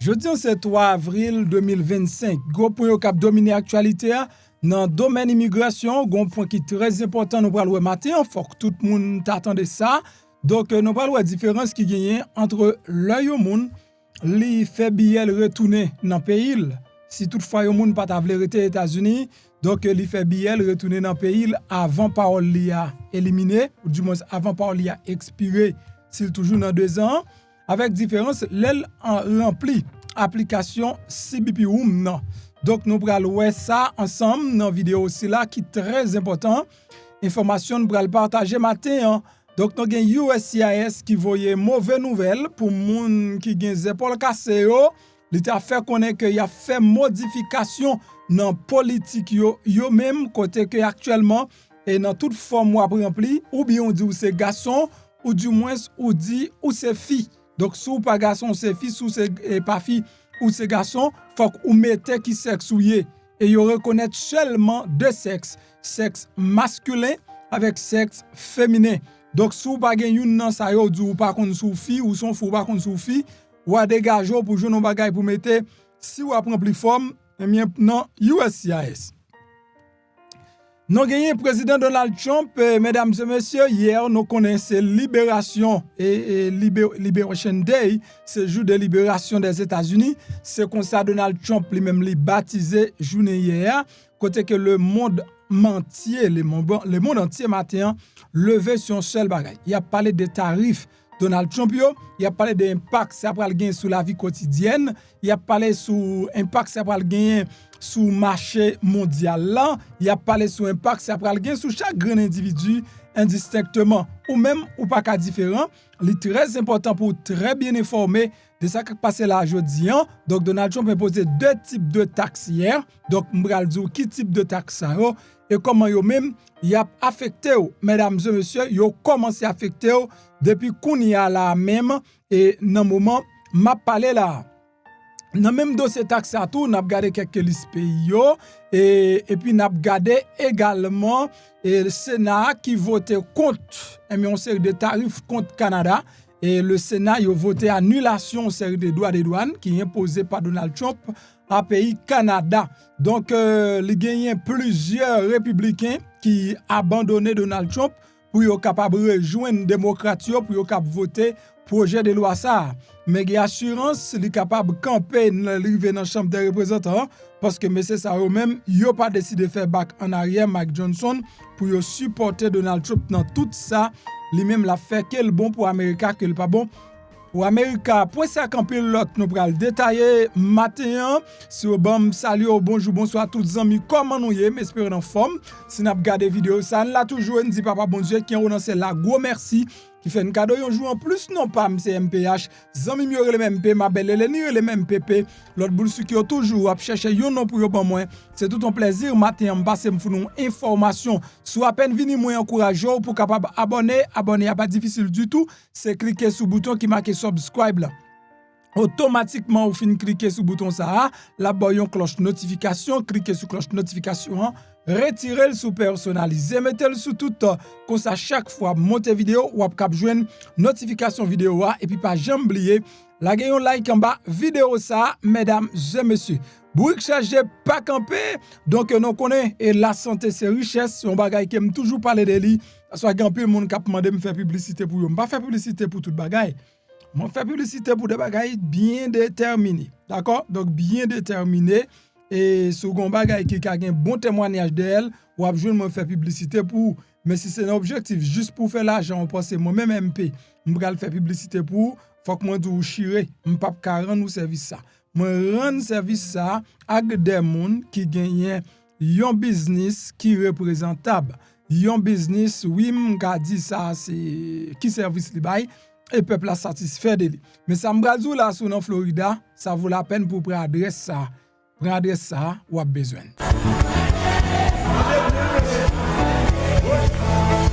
Jeudi, c'est 3 avril 2025. Gros point au cap dominer actualité dans le domaine immigration. Gros point qui est très important, nous parlons matin. Faut que tout le monde t'attende ça. Donc, nous parlons de la différence qui gagne entre l'œil au monde, li fait billet retourner dans le pays. Si toutefois le monde pas ta vérité aux États-Unis, donc li fait billet retourner dans le pays avant parole li a éliminé, ou du moins avant parole li a expiré, s'il toujours dans 2 ans. Avec différence, l'elle remplit application Cbphome non. Donc nous allons voir ça ensemble dans vidéo aussi là qui est très important. Information nous allons partager matin. Donc nous avons USCIS qui voyait mauvaise nouvelle pour moun qui gen épaules cassées yo, il t'a fait connaître qu'il y a fait modification dans politique yo même côté que actuellement et dans toute forme ou rempli ou bien on dit ou c'est garçon ou du moins ou dit ou c'est fille. Donc, si vous pas garçon, c'est fille, si c'est pas fille ou c'est garçon, faut que vous mettez qui sexe ou yé. Et vous reconnaître seulement 2 sexes, sexe masculin avec sexe féminin. Donc, si vous pas une nan sa yo ou pas contre sou fille ou son fou pas contre sou fille, ou a dégager pour jouer nos bagages pour mettre si vous prend plus forme, eh bien non USCIS. Nous avons président Donald Trump, mesdames et messieurs, hier nous connaissons Libération et Liberation Day, ce jour de libération des États-Unis. C'est comme ça Donald Trump lui-même l'a baptisé journée hier, côté que le monde entier, le monde entier matin levé sur un seul bagage. Il a parlé des tarifs Donald Trump, il a parlé de l'impact ça va gagner sur la vie quotidienne, il a parlé sur l'impact ça va gagner sur le marché mondial là, il a parlé sur l'impact ça va gagner sur chaque grand individu indistinctement ou même ou pas cas différent. C'est très important pour très bien informer de ça qui passé là aujourd'hui. Donc Donald Trump a imposé 2 types de taxes hier. Donc m'bral dire qui type de taxe ça et comment yo même y a affecté mesdames et messieurs, yo commencé à affecter depuis qu'on y a là même et dans moment m'a parlé là. Dans même dossier taxe à tout, n'a regardé quelques listes pays et puis n'a regardé également le Sénat qui votait contre une série de tarifs contre Canada et le Sénat a voté annulation série de droits de douane qui est imposé par Donald Trump à pays Canada. Donc il y a plusieurs républicains qui abandonné Donald Trump pour être capable de rejoindre démocrates pour être capable de voter projet de loi ça. Mais il y a assurance li capable camper arriver dans chambre des représentants parce que monsieur ça eux même yo pas décidé faire back en arrière Mike Johnson pour yo supporter Donald Trump dans tout ça, lui même l'a fait quel bon pour America quel pas bon pour America. Pour ça camper l'autre nous pral détailler matin sur bon salut bonjour bonsoir tous les amis comment nous y espérons en forme. Si n'a regarder vidéo ça là toujours dit papa bon Dieu qui renoncé là gros merci qui fait un cadeau un jour en plus non pas MPH zami mieux le même MP ma belle Eleni le même PP l'autre boule qui toujours à chercher yon non pour yo bon moi c'est tout un plaisir matin me passer me fou information soit à peine vini moi encourager pour capable abonner a pas difficile du tout c'est cliquer sur bouton qui marqué subscribe là automatiquement ou fin cliquer sur bouton ça la boyon cloche notification cliquer sur cloche notification retirez le sous personnalisé mettez le sous tout comme ça chaque fois monter vidéo ou cap joindre notification vidéo et puis pas jamais oublier la gagne like en bas vidéo ça mesdames et messieurs pour charger pas camper donc nous connaît et la santé c'est richesse on bagaille qui aime toujours parler de lui soit grand peu monde cap demander me faire publicité pour pas faire publicité pour toute bagaille moi faire publicité pour des bagailles bien déterminées d'accord donc bien déterminé et second bagaille qui a un bon témoignage d'elle ou a besoin de me faire publicité pour mais si c'est un objectif juste pour faire l'argent on pense moi même MP me va faire publicité pour faut que moi tout chiré me pas rendre service ça moi rendre service ça à des monde qui gagne un business qui représentable un business oui m'ka dit ça c'est qui service li bail et peuple a satisfait de lui mais ça me dit là sur en Florida ça vaut la peine pour prendre adresse ça prendre adresse ça ou a besoin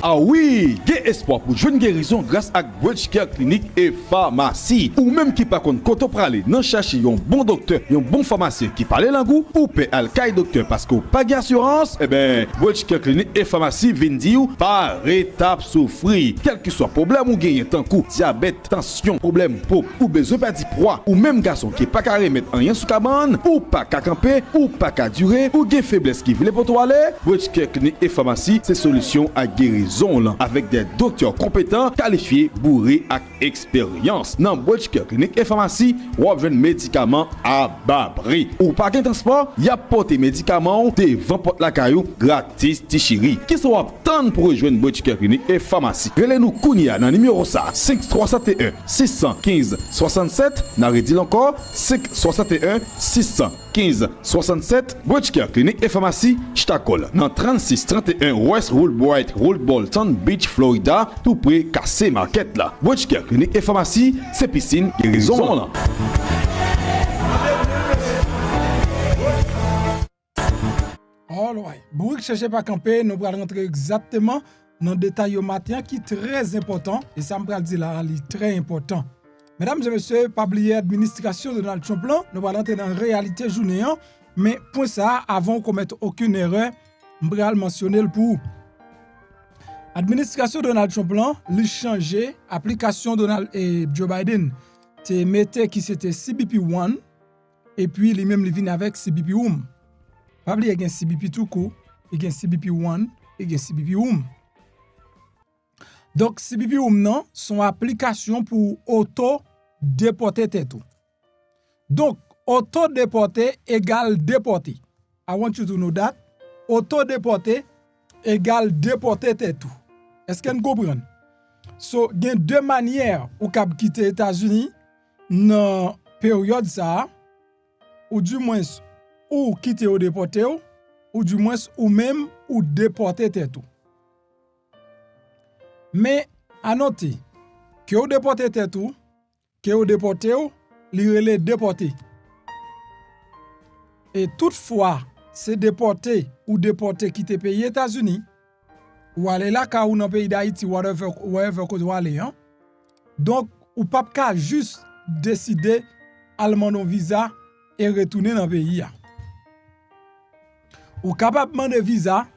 Ah oui, gen espoir pour joindre guérison grâce à Bridge Care Clinique et pharmacie. Ou même qui pas contre koto prale, nan chercher un bon docteur, un bon pharmacien qui parle langue ou peut al kay docteur parce qu'on pas d'assurance, eh ben Bridge Care Clinique et pharmacie vinn di ou par étape souffrir. Quel que soit problème ou gagne tant coup, diabète, tension, problème peau ou besoin perdre poids ou même garçon qui pas carré mettre rien sous cabane ou pas qu'à camper ou pas qu'à durer ou gain faiblesse qui voulait pour toi aller, Bridge Care Clinique et pharmacie, c'est solution à guérison là, avec des docteurs compétents, qualifiés, bourrés et expérience. Dans Bridge Care Clinique et pharmacie, ou avez médicaments à bas prix. Ou pas qu'un transport, y a porté médicaments devant porte la caillou gratis tichiri. Qui sont attendre pour rejoindre Bridge Care Clinique et pharmacie. Relez-nous Kounia dans numéro ça 5371 615 67. N'a redit encore 561 615 67. Bridge Care Clinique et pharmacie, Ch'takol. Dans 3631 West Road Bolton Beach, Florida, tout près Cassé Market là. Bridge Care Clinique et pharmacie, c'est piscine guérison là. Alright. Pour que cherchez pas camper, nous allons rentrer exactement dans le détail au matin qui est très important et ça me va dire là, c'est très important. Mesdames et messieurs, pas oublier l'administration de Donald Trump là, nous allons entrer dans la réalité journée, mais pour ça, avant qu'on mette aucune erreur, je vais mentionner le pour. Administration Donald Trump là, lui changer application Donald et Joe Biden. Tu mettais qui c'était Cbphome et puis lui-même il vient avec Cbphome. Pas oublier il y a Cbphome tout court, il y a Cbphome et il y a Cbphome. Donc Cbphome non, son application pour auto déporter tête. Donc auto déporter égale déporter. I want you to know that. Auto déporter égale déporter tête. Est-ce que vous comprenez? So, il y a deux manières ou cap quitter les États-Unis dans période ça, ou du moins ou quitter ou déporter ou du moins ou même ou déporter tête. Mais à noter que ou déporter tête que ou déporter li relè déporter. Et toutefois, c'est déporter ou déporter quitter pays États-Unis ou aller là ka ou dans pays d'Haïti wherever que vous aller hein. Donc ou pas ka juste décider à demander un visa et retourner dans pays. Ou capable demander visa,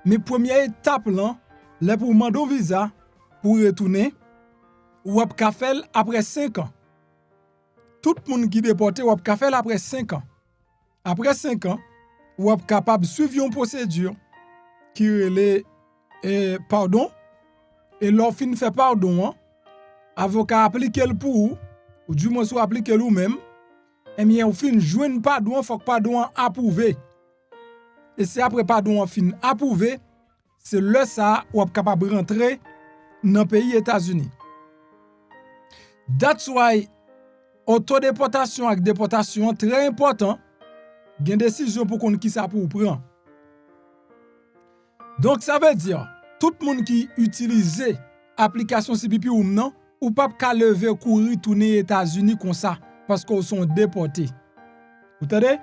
mais première étape là, là pour demander visa pour retourner ou ap ka faire après 5 ans. Tout le monde qui déporté ou ap ka faire après 5 ans. Après 5 ans, ou ap capable suivre une procédure qui relève pardon et l'on fin fait pardon, avocat applique le pour ou du moins soit applique le même, et bien ou fin joindre pardon, faut que pardon approuvé. Et c'est après pardon fin approuvé, c'est là ça ou capable rentrer dans le pays États-Unis. That's why autodéportation avec déportation très important. Il y a une décision pour qu'on qui ça pour prendre. Donc ça veut dire tout le monde qui utilise application Cbphome non ou pas qu'à lever courir tourner aux États-Unis comme ça parce qu'ils sont déportés. Vous entendez?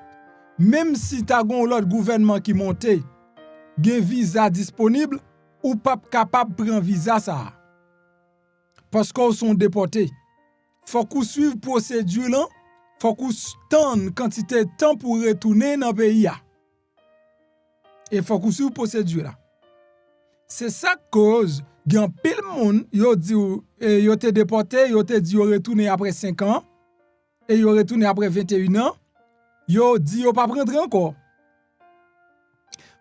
Même si tu as l'autre gouvernement qui monte, il y a un visa disponible ou pas capable de prendre visa ça. Parce qu'ils sont déportés. Faut qu'on suive procédure là, faut qu'on tende quantité de temps pour retourner dans le pays. Et faut qu'on suive procédure là. C'est ça cause gen pile monde yo dit yo te déporté, yo te dit yo retourner après 5 ans et yo retourner après 21 ans, yo dit yo pas prendre encore.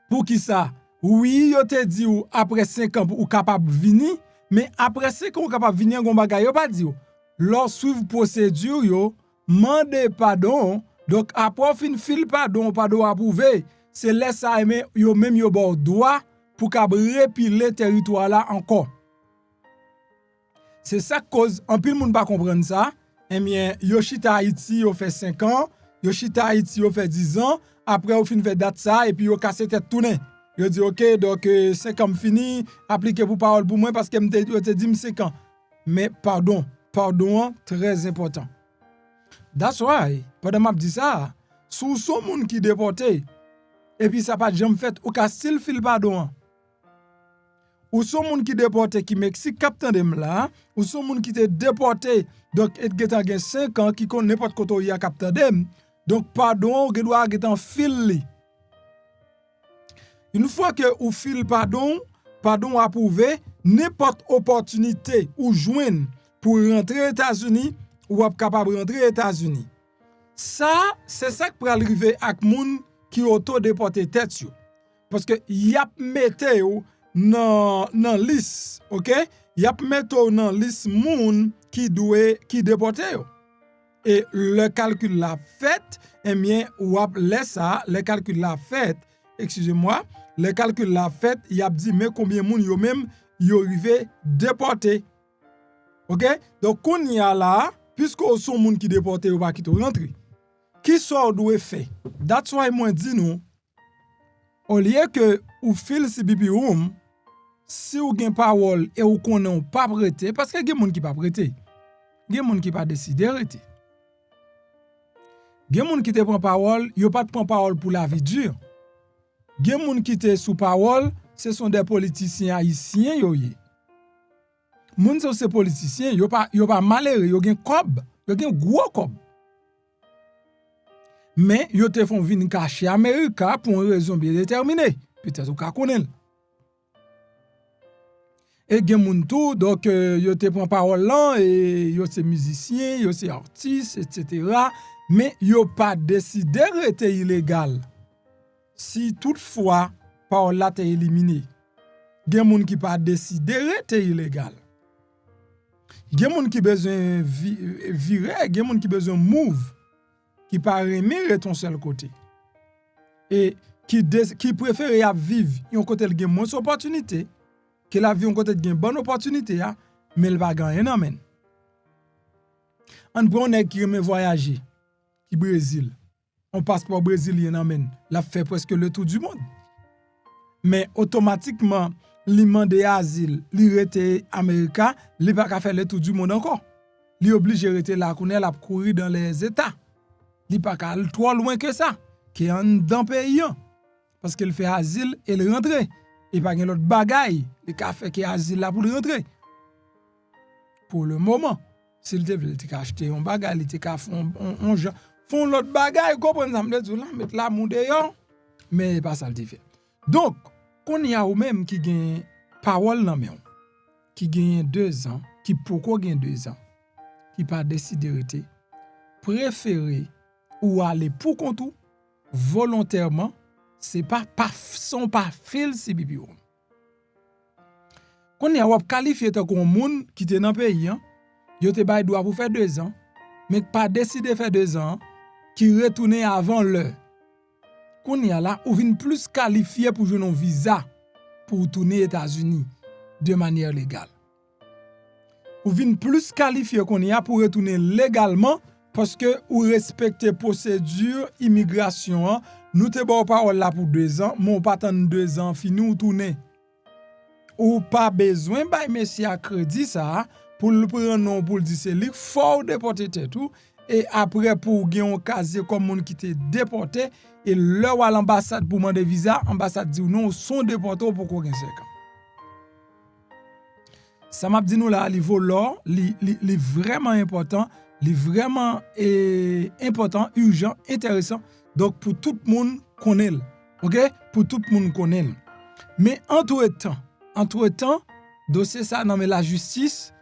Pour qui ça? Oui, yo te dit ou après 5 ans ou capable venir, mais après 5 ans ou capable venir gon bagay yo pas dit ou. Lors suivre procédure yo, mande pardon, donc après fin fil pardon approuvé, c'est laisse ça yo même yo bon droit pour qu'à repiler territoire là encore. C'est ça cause en pile monde pas comprendre ça. Eh bien, Yoshita Haiti yo fait 5 ans, Yoshita Haiti yo fait 10 ans, après au fin fait date ça et puis yo casse tête tourner. Yo dit OK, donc 5 ans fini, appliquer pour parole pour moi parce que yo te dit 5 ans. Mais pardon très important. That's why, pendant m'a dit ça, sous son monde qui déporté et puis ça pas jamais fait ou ka style fil pardon. ou son moun qui déporté qui Mexique captain dem là, ou son moun qui te déporté donc et gen 5 ans qui connaît n'importe koto y a captain dem. Donc pardon, ge doit get en fil li. Une fois que ou fil pardon approuvé, n'importe opportunité ou joindre pour rentrer aux États-Unis ou capable rentrer aux États-Unis. Ça, c'est ça qui peut arriver avec moun qui auto-déporté tête yo. Parce que y a mette yo dans liste, OK? Y a mette yo dans liste moun qui déporté yo. Et le calcul l'a fait, eh bien, ou ap laisse ça, le calcul l'a fait, excusez-moi, le calcul l'a fait, y a dit mais combien moun yo même yo arrivé déporté. OK? Donc qu'on y a là, puisque son moun qui déporté ou pas qui rentrer. Qui sort doit faire? That's why moi dit nous au lieu que ou fil Cbphome, si ou gen parole et ou connaît pas prêter parce que gen moun qui pas prêter. Gen moun qui pas décider arrêter. Gen moun qui te prend parole, yo pas prend parole pour la vie dure. Gen moun qui te sous parole, ce sont des politiciens haïtiens yo yé. Moun so ces politiciens, yo pas malheureux, yo gen kob, yo gen gros kob. Mais yo te font venir cacher Amérique pour une raison bien déterminée. Peut-être ou ka connaît. Et gen moun tout donc yo te prend parole là et yo c'est musicien, yo c'est artiste etc. Mais yo pas décidé rester illégal. Si toutefois parole là t'est éliminé. Gen moun qui pas décidé rester illégal. Gen moun qui besoin virer, gen moun qui besoin move. Qui pas remettre ton seul côté et qui préfère vivre un côté le gain moins opportunité que la vie un côté gain bonne opportunité mais elle va gagner non men. On prend nèg qui remet voyager qui Brésil on passeport brésilien non men l'a fait presque le tour du monde mais automatiquement li mande asile li rete Amérique li pas ka faire le tour du monde encore li obligé rester là connait la courir dans les états. Li pas trop loin que ça, qui est dans le pays. Parce qu'il fait asile et il rentre. Et pas gen l'autre bagaille, il a fait qu'il asile là pour le rentrer. Pour le moment, s'il te veut, il a acheté un bagaille, il a font l'autre bagaille, comprendre ça, mettre la moun dehors, mais pas ça le fait. Donc, qu'on y a ou même qui gagne parole dans men, qui gagne 2 ans, qui pourquoi gagne 2 ans, qui pas décidé rester, préféré ou aller pour compte volontairement, c'est pas son pas fil Cbphome. Quand on a qualifié comme monde qui était dans le pays, yo te bay droit pour faire 2 ans, mais pas décidé faire 2 ans, qui retourner avant l'heure. Quand on a là, ou vient plus qualifié pour jouer un visa pour tourner aux États-Unis de manière légale. Ou vient plus qualifié qu'on y a pour retourner légalement parce que ou respecter procédure immigration nous te bon parole là pour 2 ans mon pas attendre 2 ans fini ou tourner ou pas besoin bay monsieur à crédit ça pour le prendre non pour dire c'est lui faut déporter tout et après pour gagner un casier comme monde qui était déporté et leur à l'ambassade pour demander visa ambassade dit non sont déportés pour qu'on gagne 5 ans. Ça m'a dit nous là niveau l'or li vraiment important. C'est vraiment important, urgent, intéressant. Donc, pour tout le monde connaît. OK? Pour tout le monde connaît. Mais entre-temps, dossier ça dans la justice,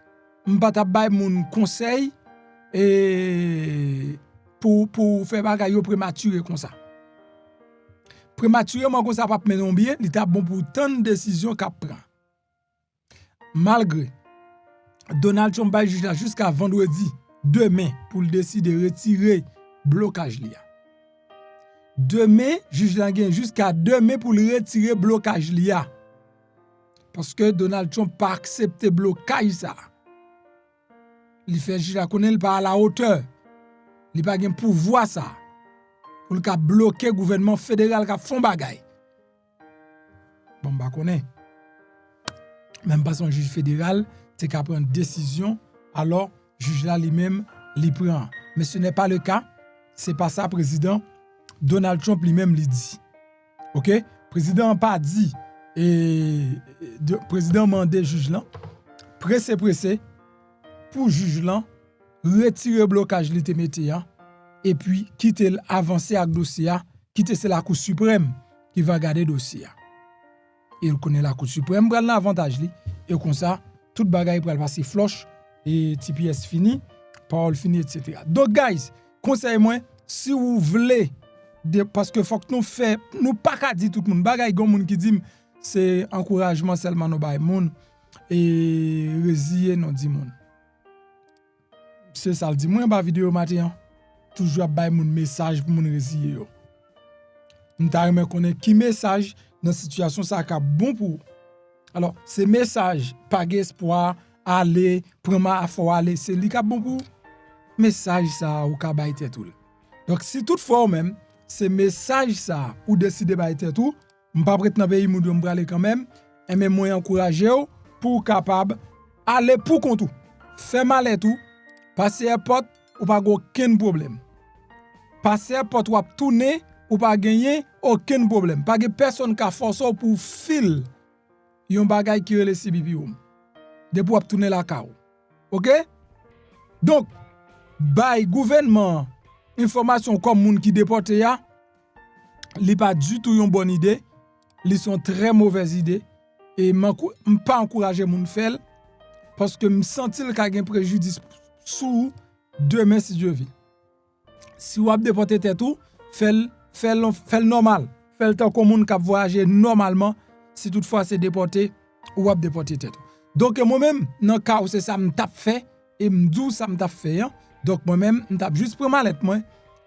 m'pata bay moun conseil et pour faire bagay yo prématuré comme ça. Prématurément comme ça pas menon bien, il t'a bon pour tant de décisions qu'a prend. Malgré Donald Trump bay juge là jusqu'à vendredi demain pour décider de retirer blocage liya. Demain, juge la gen jusqu'à demain pour retirer blocage liya. Parce que Donald Trump pas accepté blocage ça. Il fait juge la connaît pas à la hauteur. Il pas gen pouvoir ça. Pour le bloquer gouvernement fédéral qui font bagay. Bon bah connaît. Même pas son juge fédéral, c'est qu'à prendre décision alors juge là lui-même li prend. Mais ce n'est pas le cas. C'est pas ça président Donald Trump lui-même li dit. OK? Président pas dit et de président mandé juge là pressé pour juge là retirer blocage li te mette ya et puis quitter avancer avec dossier quitter c'est la Cour suprême qui va garder dossier. Il connaît la Cour suprême prend l'avantage li et comme ça toute bagaille pour passer floche et TPS fini, parole finie etc. Donc guys, conseil moi si vous voulez parce que faut que nous pas qu'à dire tout le monde bagaille gon monde qui dit c'est encouragement seulement no bay monde et résilier non dit monde. C'est ça le dit moi ba vidéo matin toujours bay monde message pour monde résilier yo. M'ta remet connaît qui message dans situation ça ka bon pour. Alors, ces messages pas espoir aller prendre à faut aller c'est li ka bon pour message ça ou ka bay tout. Donc si toutefois même ces messages ça ou décider bay tout m'pas prête dans pays moun m'brale quand même et même moi encourager pour capable aller pour compte tout faire mal et tout passer airport ou pas aucun problème passer airport ou tourner ou pas gagner aucun problème pas que personne qui force pour fil yon bagay qui relè Cbphome de pour tourner la cao. OK? Donc bay gouvernement information comme moun qui déporté ya li pas du tout une bonne idée, li sont très mauvaise idée et m'pas encourager moun faire parce que me sentil ka gen préjudice sous demain si Dieu veut. Si ou ap déporter tout, fait normal, fait tant comme moun k'ap voyager normalement. Si toutefois c'est déporté ou ap déporté tête. Donc moi-même dans cas où c'est ça me tape fait et me dou ça me tape fait. Donc moi-même me tape juste pour mallette moi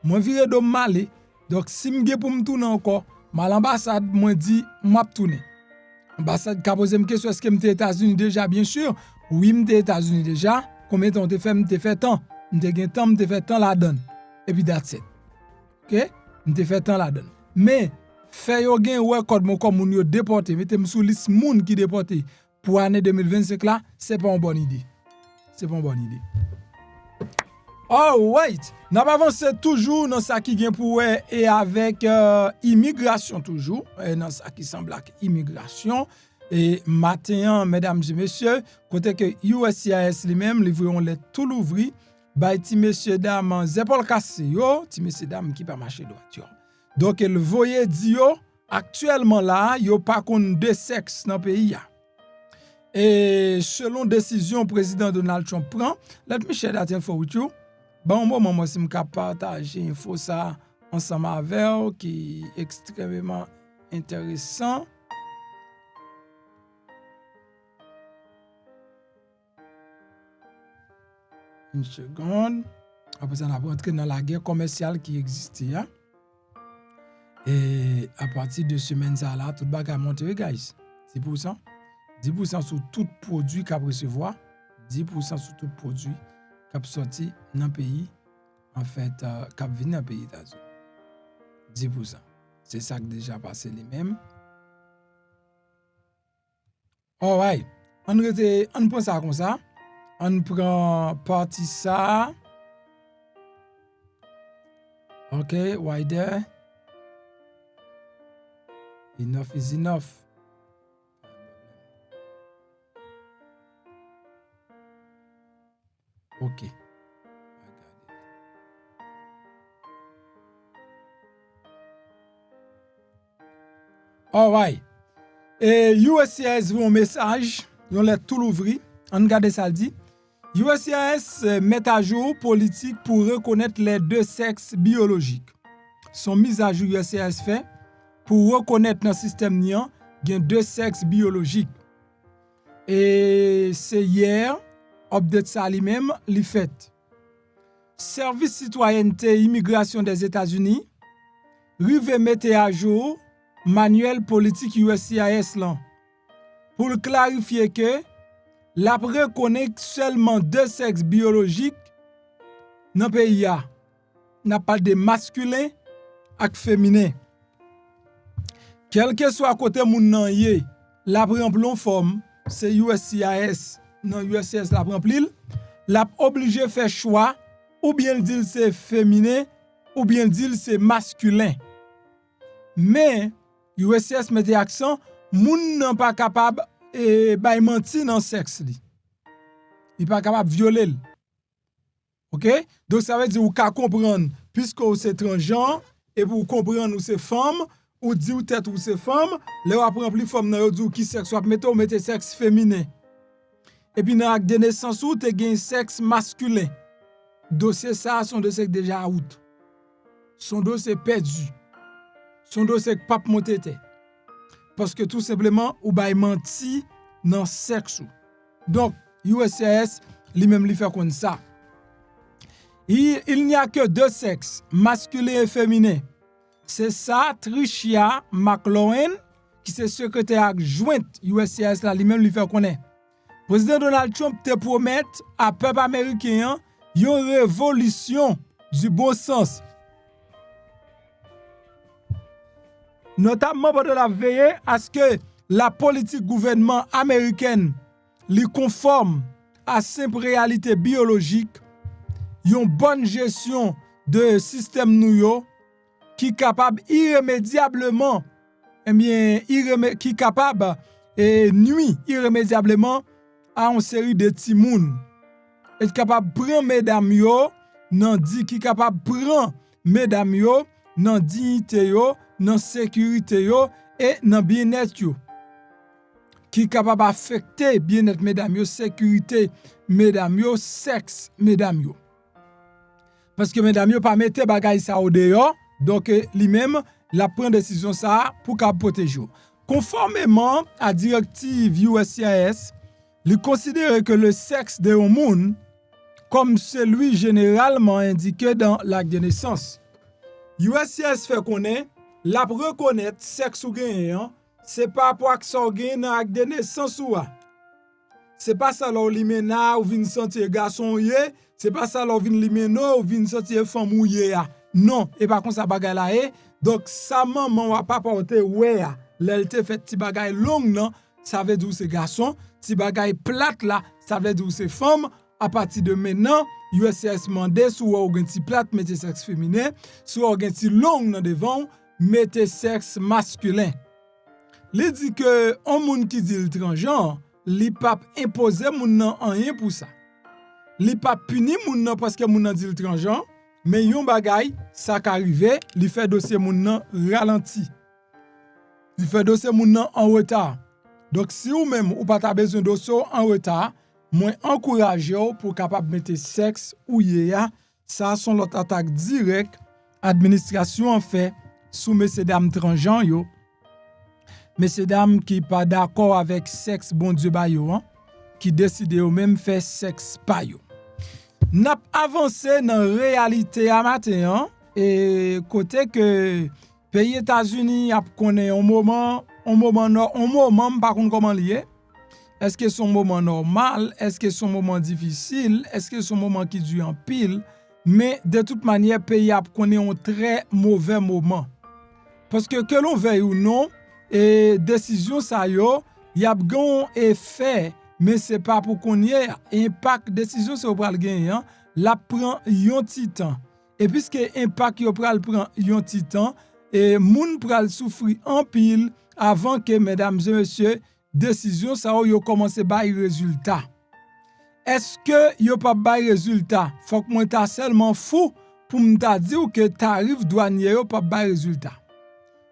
virer de malé. Donc si me gen pour me tourner encore, mal ambassade moi dit m'a tourner. Ambassade ka poser me question est-ce que m'étais États-Unis déjà bien sûr. Oui m'étais États-Unis déjà. Combien de temps m'te fait temps? M'te gen temps m'te fait temps la donne. Et puis that's it. OK? M'te fait temps la donne. Mais fait yo gen record mon comme moun yo déporté mettez sous liste moun qui déporté pour année 2025 là c'est pas une bonne idée. C'est pas une bonne idée. All right, n'a pas avancé toujours dans ça qui gen pour et avec immigration toujours dans ça qui semble à immigration et matin mesdames et messieurs côté que USCIS lui-même livreront les tout l'ouvri ba ti messieurs dames épaules cassées yo ti messieurs dames qui pas marcher droit. Donc le voye di yo actuellement là yo pas kon deux sexes dans pays ya. Et selon décision président Donald Trump prend, let me share that info with you. Bon moment moi si m'ka partager info ça ensemble avec qui est extrêmement intéressant. Une seconde. Après ça on va rentrer dans la guerre commerciale qui existait là. Et à partir de semaine ça là, tout bagage monte guys. 10%. 10% sur tout produit qu'a recevoir, 10% sur tout produit qu'a sorti dans le pays en fait qu'a venu dans le pays États-Unis. 10%. C'est ça qui déjà passé les mêmes. All right. On prend ça comme ça. On prend partie ça. OK, why there? Enough is enough. OK. All right. Et USCIS vous un message, on l'a tout l'ouvri, on regarde ça dit. USCIS met à jour politique pour reconnaître les deux sexes biologiques. Son mise à jour USCIS fait pour reconnaître dans le système nian, il y a deux sexes biologiques. Et c'est hier, update ça lui-même, li fait. Service citoyenneté immigration des États-Unis, rive mette à jour manuel politique USCIS là. Pour clarifier que la reconnaît seulement deux sexes biologiques dans le pays. N'a pas de masculin et féminin. Quel que soit côté moun nan yé, la prend plon forme, c'est USCIS. Non USCIS la prend plil, la obligé faire choix ou bien dire c'est féminin ou bien dire c'est masculin. Mais USCIS met accent moun nan pas capable et bay menti dans sexe li. Il pas capable violer. OK? Donc ça veut dire ou ka comprendre puisque ou c'est transgenre et pour comprendre ou c'est femme ou dit ou tête ou c'est femme, là ou apprend plus femme nan yo dit qui sexe ou mettez sexe féminin. Et puis dans acte de naissance ou te gen sexe masculin. Dossier ça son dossier déjà out. Son dossier perdu. Son dossier pas monter tête. Parce que tout simplement ou bay menti dans sexe. Donc USCIS lui-même lui fait comme ça. Il n'y a que deux sexes, masculin et féminin. C'est ça, Tricia McLaurin, qui est secrétaire adjointe USCIS, là, lui-même lui fait connaître. Président Donald Trump te promet à peuple américain une révolution du bon sens. Notamment pour la veiller à ce que la politique gouvernement américaine lui conforme à simple réalité biologique, une bonne gestion de système Nouvo qui capable irrémédiablement qui capable et nuit irrémédiablement à une série de petits moun. Est capable prendre mesdames yo nan di qui capable prendre mesdames yo nan dignité yo, nan sécurité yo et nan bien-être yo. Qui capable affecter bien-être mesdames yo, sécurité mesdames yo, sexe mesdames yo. Parce que mesdames yo pas mette bagay ça au dehors, donc lui-même la prend décision ça pour qu'à protéger. Conformément à directive USCIS, il considère que le sexe de un monde comme celui généralement indiqué dans l'acte de naissance. USCIS fait connaître la reconnaître sexe ou gagnant, c'est pas pour que ça gagne dans l'acte de naissance ou c'est pas ça là li mena ou vinn sentir garçon yé, c'est pas ça là vinn li mena ou vinn sentir femme ou yé. Non, et par contre ça bagay là donc sa maman ou papa porter ouais l'elle te fait ti bagay long non, ça veut dire c'est garçon, ti bagay plate là, ça veut dire c'est femme. À partir de maintenant, USCIS mandé sou ou gen ti plate mettez sexe féminin, sou ou gen ti long nan devant mettez sexe masculin. Li dit que on moun qui dit transgenre, li pa imposer moun nan rien pour ça. Li pa puni moun nan parce que moun nan dit transgenre, mais yon bagay ça qu'arrivé, li fait dossier moun nan ralenti. Li fait dossier moun nan en retard. Donc si ou même ou pas ta besoin dossier en retard, moi encourage pour capable mettre sexe ou yéya, ça sont l'autre attaque direct administration en fait sous messieurs dames transgenres yo. Messieurs dames qui pas d'accord avec sexe bon Dieu ba yo, qui décide ou même faire sexe pa yo. N'a avancé dans réalité à matin et côté que pays États-Unis a connaît un moment pas comment lié. Est-ce que son moment normal, est-ce que son moment difficile, est-ce que son moment qui dure en pile, mais de toute manière pays a connaît un très mauvais moment. Parce que l'on veuille ou non, et décision ça yo, y a gon effet, mais c'est pas pour qu'on y ait impact décision c'est au pral gagner, la prend yon ti temps. Et puisque impact yo pral prend yon ti temps, et moun pral souffrir en pile avant que mesdames et messieurs décision ça yo commencé bay résultat. Est-ce que yo pas bay résultat? Faut que moi ta seulement fou pour m'ta dire que tarif douanier yo pas bay résultat.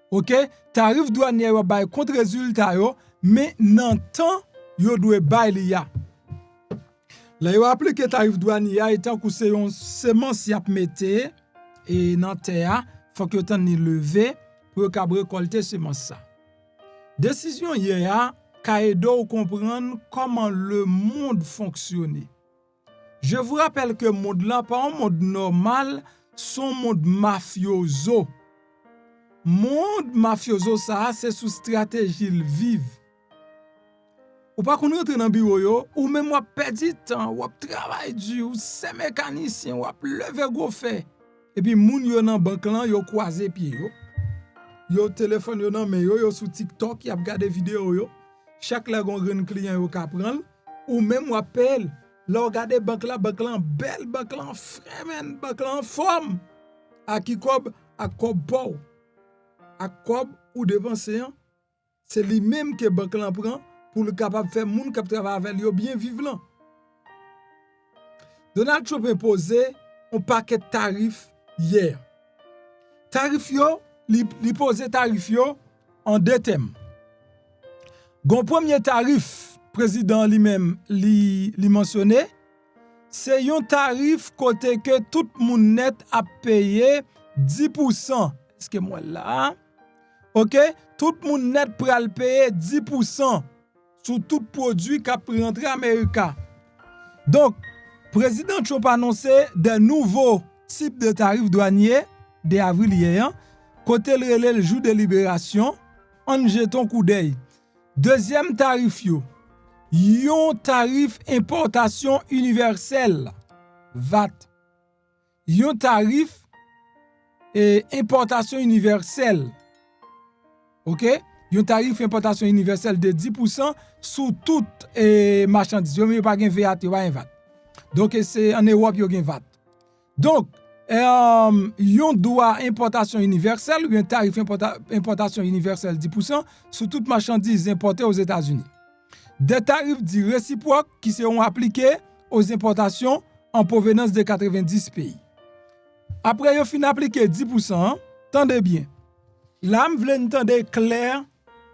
OK? Tarif douanier yo bay contre résultat yo, mais nan temps yo doit bay li ya. Là yo appliqué tarif douanier étant que c'est un semence y a mette et nan terre, faut que tan ni lever pour ka récolter semence ça. Décision hier Kaido comprendre comment le monde fonctionne. Je vous rappelle que le monde là pas un monde normal, son monde mafioso. Monde mafioso ça c'est sous stratégie vive. Ou pas qu'on rentre dans bureau yo, ou même ou perdre temps, ou travail dur, ou c'est mécanicien, ou lever gros fait. Et puis moun yo nan banque là yo croiser pied yo. Yo téléphone yo nan mais yo sur TikTok, y a regarder vidéo yo. Chaque la gon grand client yo ka prendre ou même ou appel, là regarder banque là belle banque là fremen, banque là en forme. À qui cob à cob pou. À cob ou dépenser c'est lui-même que banque l'en prend pour le capable faire moun qui travaille avec lui bien vivre là. Donald Trump imposé un paquet de tarifs hier. Tarif yo, li pose tarif yo en deux thèmes. Gon premier tarif, président lui-même li mentionné, c'est un tarif côté que tout moun net a payé 10%. Est-ce que moi là? OK? Tout moun net pral payer 10% sur tout produit qui a rentré Amérique. Donc, président Trump a annoncé de nouveaux types de tarifs douaniers de avril hier, côté le jour de libération, en jeton coup d'œil. Deuxième tarif yo, yon tarif importation universelle, VAT. Yon tarif importation universelle. OK? Yon tarif importation universelle de 10% sur toute marchandise. Yon pas gen VAT, yon pas VAT. Donc c'est en Europe yon gen VAT. Donc yon droit importation universelle ou bien tarif importation universelle 10% sur toute marchandise importée aux États-Unis. Des tarifs dits réciproques qui seront appliqués aux importations en provenance de 90 pays. Après yon fin appliqué 10%, tendez bien. Là, je veux entendre clair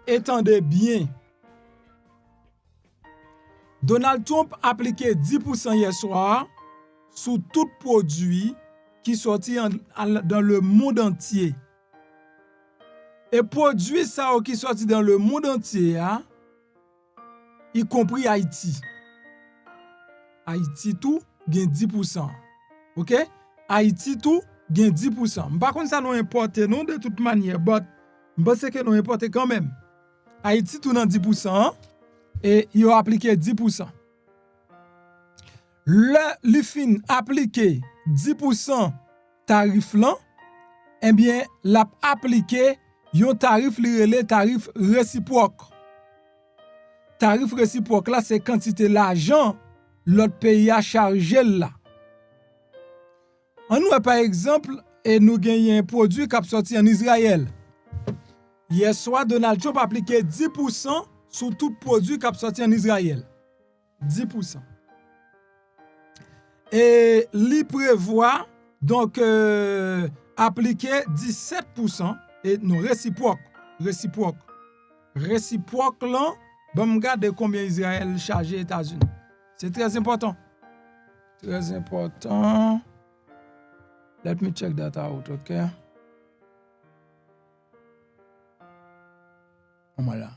et tendez bien. Donald Trump a appliqué 10% hier soir sur tout produit qui sortit dans le monde entier. Et produit ça qui sortit dans le monde entier, y compris Haïti. Haïti tout gagne 10%. OK? Haïti tout gagne 10%. Par contre ça nous importe non de toute manière, mais je pense que nous importe quand même. Haïti tout dans 10% et il a appliqué 10%. Le fin appliqué 10% tarif là, eh bien l'a appliqué un tarif le tarif réciproque. Tarif réciproque là c'est quantité l'argent l'autre pays a chargé là. On nous par exemple et nous gagnons un produit qui a sorti en Israël. Hier soir Donald Trump a appliqué 10% sur tout produit qui a sorti en Israël. 10%. Et il prévoit donc appliquer 17% et non réciproque là, bon regarder combien Israël charge les États-Unis. C'est très important. Très important. Let me check that out, okay? Voilà.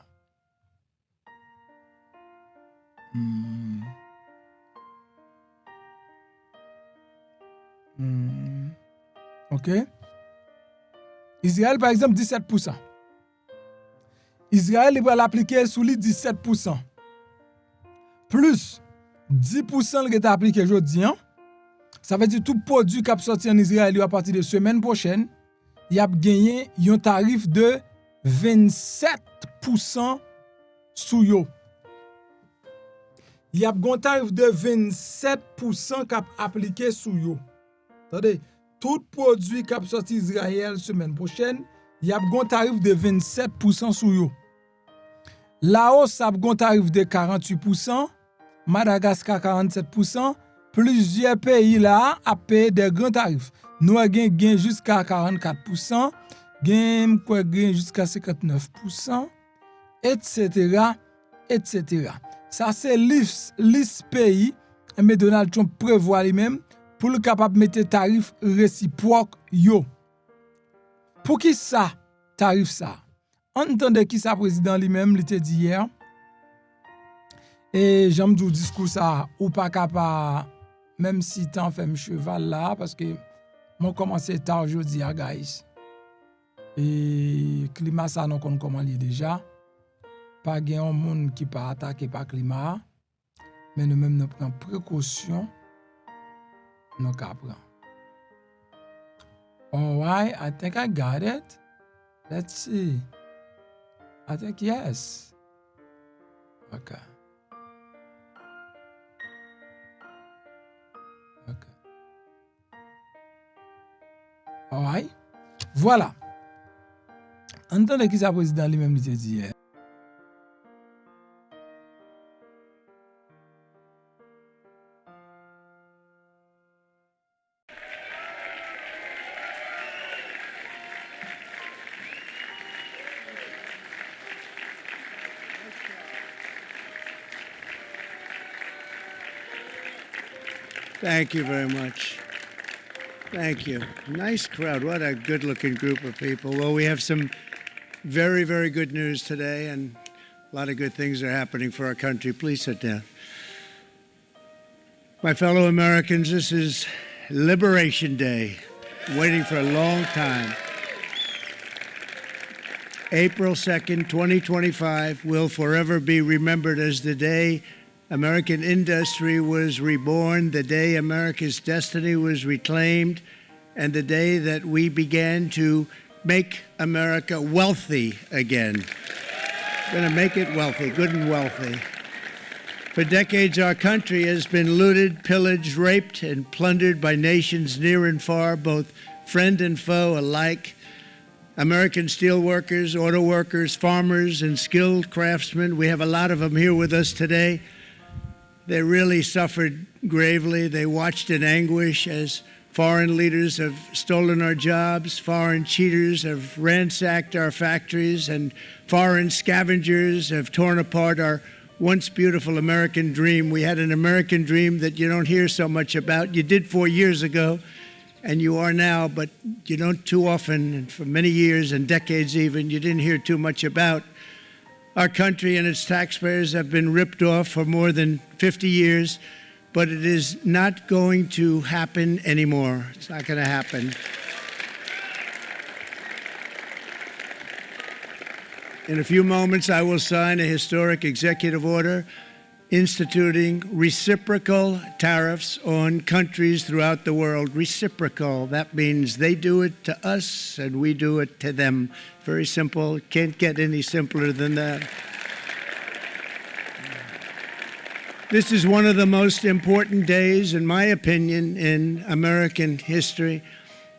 OK. Israël, par exemple, 17%. Israël, il va l'appliquer sous les 17%. Plus 10% qui est appliqué aujourd'hui. Ça veut dire tout produit qui a sorti en Israël à partir de la semaine prochaine, il a gagné un tarif de 27% sous yo. Il y a un tarif de 27% qui a appliqué sous yo. Attendez, tout produit qui a sorti Israël semaine prochaine, il y a un tarif de 27% sous yo. Laos a un tarif de 48%, Madagascar 47%, plusieurs pays là a payé des grands tarifs. Nous avons gagné jusqu'à 44%, gagné jusqu'à 59%, etc., etc. Ça c'est liste pays, mais Donald Trump prévoit lui-même pour le capable de mettre tarif réciproque yo. Pour qui ça tarif ça? Entendez qui ça président lui-même il te dit hier. Et j'aime du discours ça ou pas capable même si t'en fait un cheval là parce que moi commencé tard aujourd'hui guys. Et climat ça non connaît comment il déjà. Pas gain un monde qui pas attaqué par climat mais nous même nous prend précaution nous capra. All right, I think I got it. Let's see. I think yes. Okay. Alright. Voilà. Entendez qui ça président lui-même dit hier. Thank you very much. Thank you. Nice crowd. What a good-looking group of people. Well, we have some very, very good news today, and a lot of good things are happening for our country. Please sit down. My fellow Americans, this is Liberation Day, waiting for a long time. April 2nd, 2025 will forever be remembered as the day American industry was reborn, the day America's destiny was reclaimed, and the day that we began to make America wealthy again. We're going to make it wealthy, good and wealthy. For decades, our country has been looted, pillaged, raped, and plundered by nations near and far, both friend and foe alike. American steel workers, auto workers, farmers, and skilled craftsmen, we have a lot of them here with us today. They really suffered gravely. They watched in anguish as foreign leaders have stolen our jobs, foreign cheaters have ransacked our factories, and foreign scavengers have torn apart our once beautiful American dream. We had an American dream that you don't hear so much about. You did 4 years ago, and you are now, but you don't too often, and for many years and decades even, you didn't hear too much about. Our country and its taxpayers have been ripped off for more than 50 years, but it is not going to happen anymore. It's not going to happen. In a few moments, I will sign a historic executive order instituting reciprocal tariffs on countries throughout the world. Reciprocal, that means they do it to us and we do it to them. Very simple, can't get any simpler than that. This is one of the most important days, in my opinion, in American history.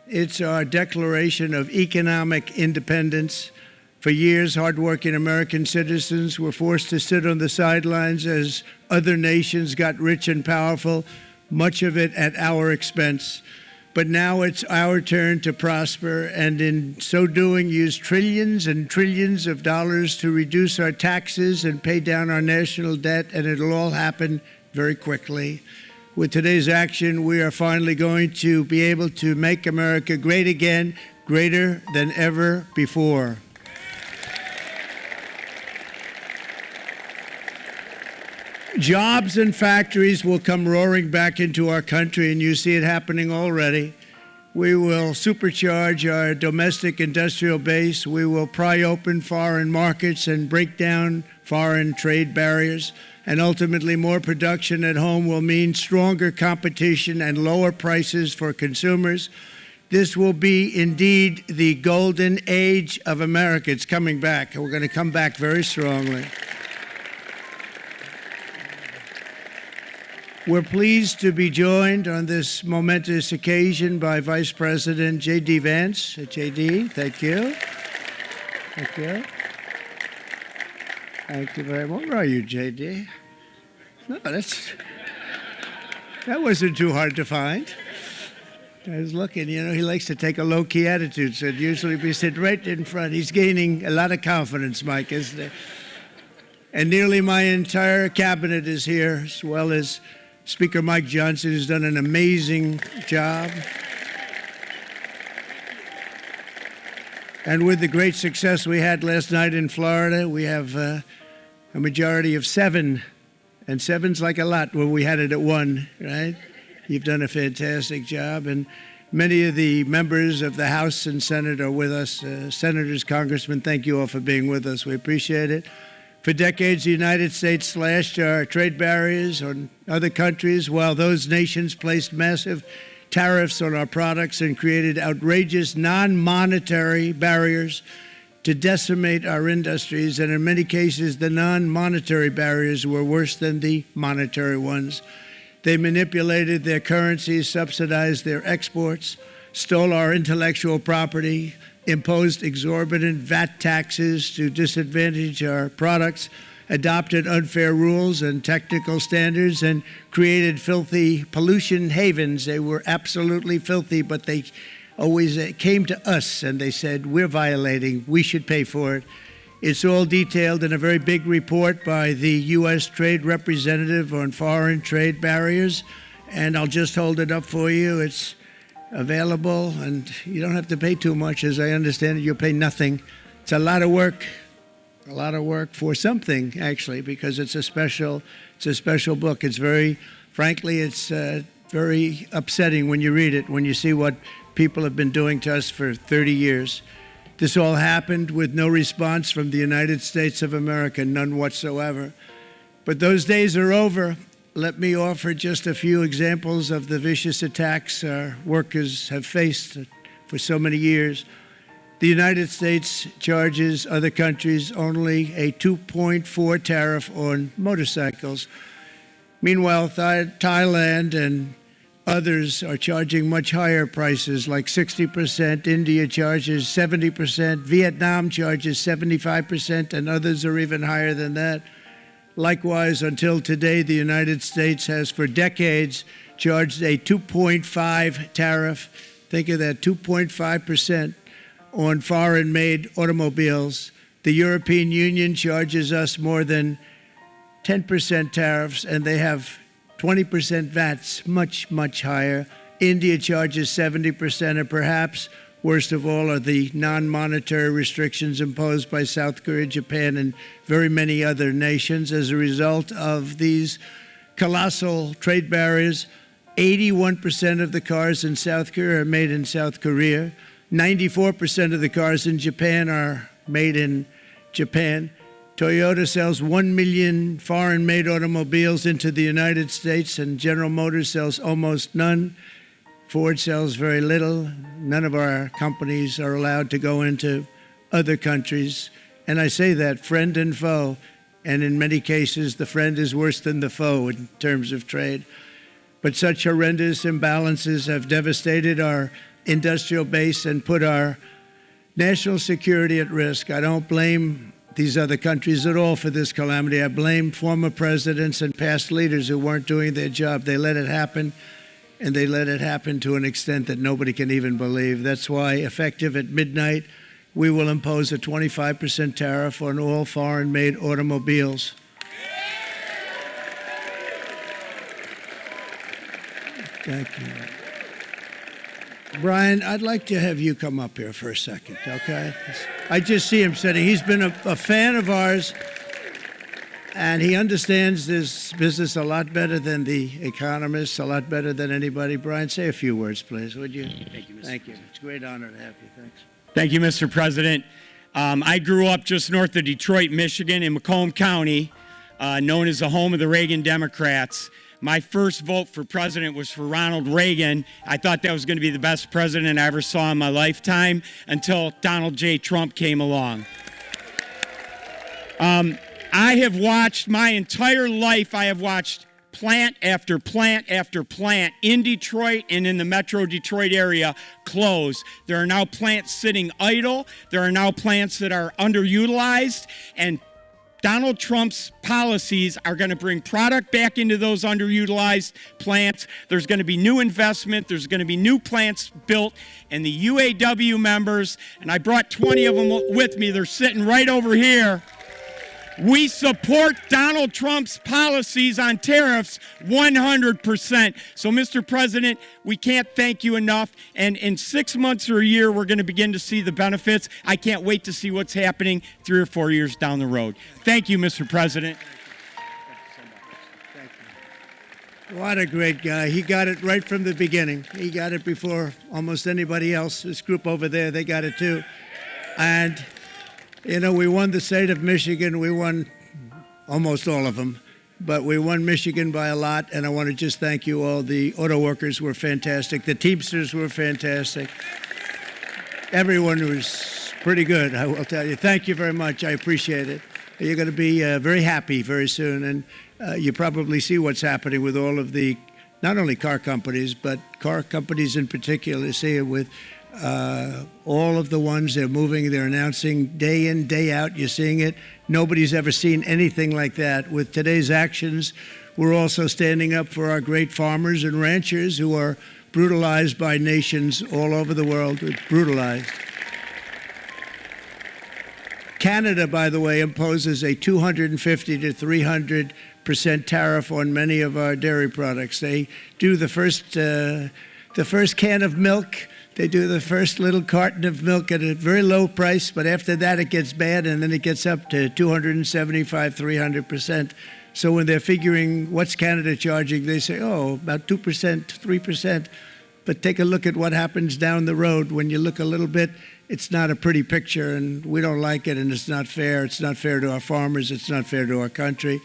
It's our declaration of economic independence. For years, hardworking American citizens were forced to sit on the sidelines as other nations got rich and powerful, much of it at our expense. But now it's our turn to prosper, and in so doing, use trillions and trillions of dollars to reduce our taxes and pay down our national debt, and it'll all happen very quickly. With today's action, we are finally going to be able to make America great again, greater than ever before. Jobs and factories will come roaring back into our country, and you see it happening already. We will supercharge our domestic industrial base. We will pry open foreign markets and break down foreign trade barriers. And ultimately, more production at home will mean stronger competition and lower prices for consumers. This will be indeed the golden age of America. It's coming back, and we're going to come back very strongly. We're pleased to be joined on this momentous occasion by Vice President J.D. Vance. J.D., thank you. Thank you. Thank you very much. Where are you, J.D.? No, that wasn't too hard to find. I was looking, you know, he likes to take a low-key attitude, so it'd usually be sit right in front. He's gaining a lot of confidence, Mike, isn't it? And nearly my entire cabinet is here, as well as Speaker Mike Johnson, who's done an amazing job. And with the great success we had last night in Florida, we have a majority of 7. And 7's like a lot when we had it at 1, right? You've done a fantastic job. And many of the members of the House and Senate are with us. Senators, Congressmen, thank you all for being with us. We appreciate it. For decades, the United States slashed our trade barriers on other countries, while those nations placed massive tariffs on our products and created outrageous non-monetary barriers to decimate our industries. And in many cases, the non-monetary barriers were worse than the monetary ones. They manipulated their currencies, subsidized their exports, stole our intellectual property, imposed exorbitant VAT taxes to disadvantage our products, adopted unfair rules and technical standards, and created filthy pollution havens. They were absolutely filthy, but they always came to us and they said, we're violating, we should pay for it. It's all detailed in a very big report by the U.S. Trade Representative on Foreign Trade Barriers. and I'll just hold it up for you. It's available, and you don't have to pay too much. As I understand it, you'll pay nothing. It's a lot of work for something, actually, because it's a special book. It's frankly, it's very upsetting when you read it, when you see what people have been doing to us for 30 years. This all happened with no response from the United States of America, none whatsoever. But those days are over. Let me offer just a few examples of the vicious attacks our workers have faced for so many years. The United States charges other countries only a 2.4 tariff on motorcycles. Meanwhile, Thailand and others are charging much higher prices, like 60%. India charges 70%. Vietnam charges 75%, and others are even higher than that. Likewise, until today, the United States has for decades charged a 2.5 tariff. Think of that, 2.5% on foreign-made automobiles. The European Union charges us more than 10% tariffs, and they have 20% VATs, much, much higher. India charges 70%, and perhaps worst of all are the non-monetary restrictions imposed by South Korea, Japan, and very many other nations. As a result of these colossal trade barriers, 81% of the cars in South Korea are made in South Korea. 94% of the cars in Japan are made in Japan. Toyota sells 1 million foreign-made automobiles into the United States, and General Motors sells almost none. Ford sells very little. None of our companies are allowed to go into other countries. And I say that, friend and foe, and in many cases, the friend is worse than the foe in terms of trade. But such horrendous imbalances have devastated our industrial base and put our national security at risk. I don't blame these other countries at all for this calamity. I blame former presidents and past leaders who weren't doing their job. They let it happen, and they let it happen to an extent that nobody can even believe. That's why, effective at midnight, we will impose a 25% tariff on all foreign-made automobiles. Thank you. Brian, I'd like to have you come up here for a second, okay? I just see him sitting. He's been a fan of ours, and he understands this business a lot better than the economists, a lot better than anybody. Brian, say a few words, please, would you? Thank you, Mr. Thank you. It's a great honor to have you. Thanks. Thank you, Mr. President. I grew up just north of Detroit, Michigan, in Macomb County, known as the home of the Reagan Democrats. My first vote for president was for Ronald Reagan. I thought that was going to be the best president I ever saw in my lifetime until Donald J. Trump came along. I have watched my entire life, I have watched plant after plant after plant in Detroit and in the Metro Detroit area close. There are now plants sitting idle. There are now plants that are underutilized, and Donald Trump's policies are going to bring product back into those underutilized plants. There's going to be new investment. There's going to be new plants built. And the UAW members, and I brought 20 of them with me, they're sitting right over here. We support Donald Trump's policies on tariffs 100%. So, Mr. President, we can't thank you enough. And in 6 months or a year, we're going to begin to see the benefits. I can't wait to see what's happening 3 or 4 years down the road. Thank you, Mr. President. Thank you. What a great guy. He got it right from the beginning. He got it before almost anybody else. This group over there, they got it too. And you know, we won the state of Michigan. We won almost all of them, but we won Michigan by a lot, and I want to just thank you all. The auto workers were fantastic. The Teamsters were fantastic. Everyone was pretty good, I will tell you. Thank you very much. I appreciate it. You're going to be very happy very soon, and you probably see what's happening with all of the, not only car companies, but car companies in particular. See it with all of the ones they're moving, they're announcing day in, day out. You're seeing it. Nobody's ever seen anything like that. With today's actions, we're also standing up for our great farmers and ranchers who are brutalized by nations all over the world. Brutalized. Canada, by the way, imposes a 250 to 300 tariff on many of our dairy products. They do the first can of milk. They do the first little carton of milk at a very low price, but after that it gets bad, and then it gets up to 275, 300%. So when they're figuring what's Canada charging, they say, oh, about 2%, 3%. But take a look at what happens down the road. When you look a little bit, it's not a pretty picture, and we don't like it, and it's not fair. It's not fair to our farmers. It's not fair to our country.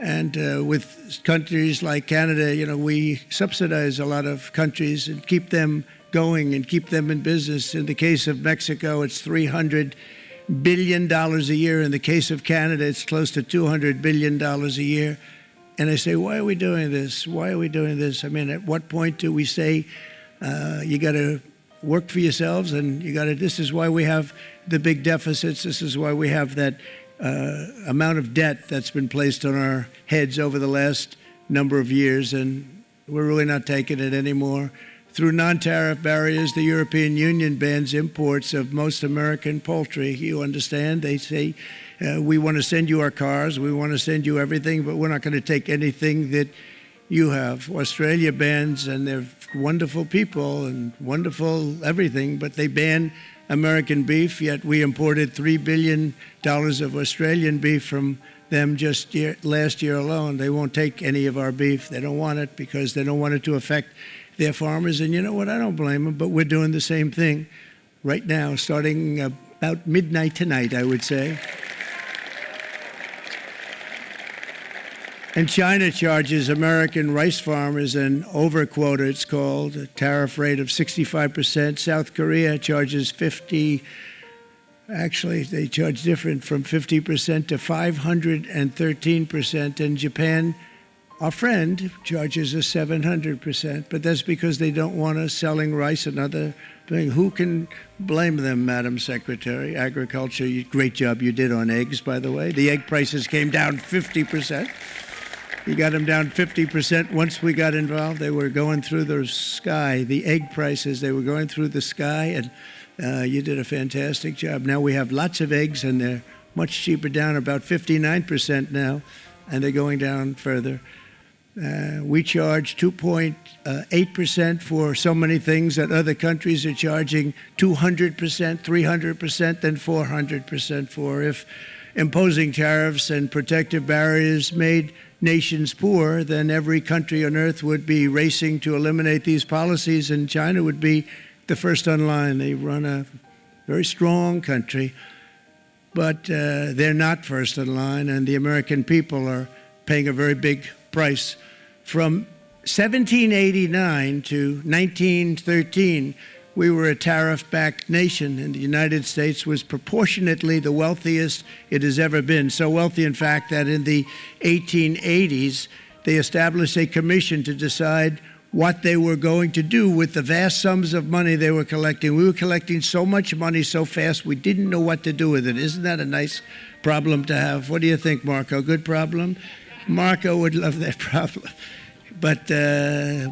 And with countries like Canada, you know, we subsidize a lot of countries and keep them going and keep them in business. In the case of Mexico, it's $300 billion a year. In the case of Canada, it's close to $200 billion a year. And I say, why are we doing this? Why are we doing this? I mean, at what point do we say, you got to work for yourselves, and you got to, this is why we have the big deficits. This is why we have that amount of debt that's been placed on our heads over the last number of years, and we're really not taking it anymore. Through non-tariff barriers, the European Union bans imports of most American poultry. You understand? They say, we want to send you our cars, we want to send you everything, but we're not going to take anything that you have. Australia bans, and they're wonderful people and wonderful everything, but they ban American beef, yet we imported $3 billion of Australian beef from them just last year alone. They won't take any of our beef. They don't want it because they don't want it to affect their farmers. And you know what? I don't blame them, but we're doing the same thing right now, starting about midnight tonight, I would say. And China charges American rice farmers an overquota, it's called, a tariff rate of 65%. South Korea charges 50%. Actually, they charge different, from 50% to 513%. And Japan, our friend, charges us 700%. But that's because they don't want us selling rice and other things. Who can blame them, Madam Secretary? Agriculture, great job you did on eggs, by the way. The egg prices came down 50%. You got them down 50% once we got involved. They were going through the sky. The egg prices, they were going through the sky, and you did a fantastic job. Now we have lots of eggs, and they're much cheaper, down about 59% now, and they're going down further. We charge 2.8% for so many things that other countries are charging 200%, 300%, and 400% for. If imposing tariffs and protective barriers made nations poor, then every country on earth would be racing to eliminate these policies, and China would be the first on line. They run a very strong country, but they're not first in line, and the American people are paying a very big price. From 1789 to 1913, we were a tariff-backed nation, and the United States was proportionately the wealthiest it has ever been. So wealthy, in fact, that in the 1880s, they established a commission to decide what they were going to do with the vast sums of money they were collecting. We were collecting so much money so fast, we didn't know what to do with it. Isn't that a nice problem to have? What do you think, Marco? Good problem? Marco would love that problem. But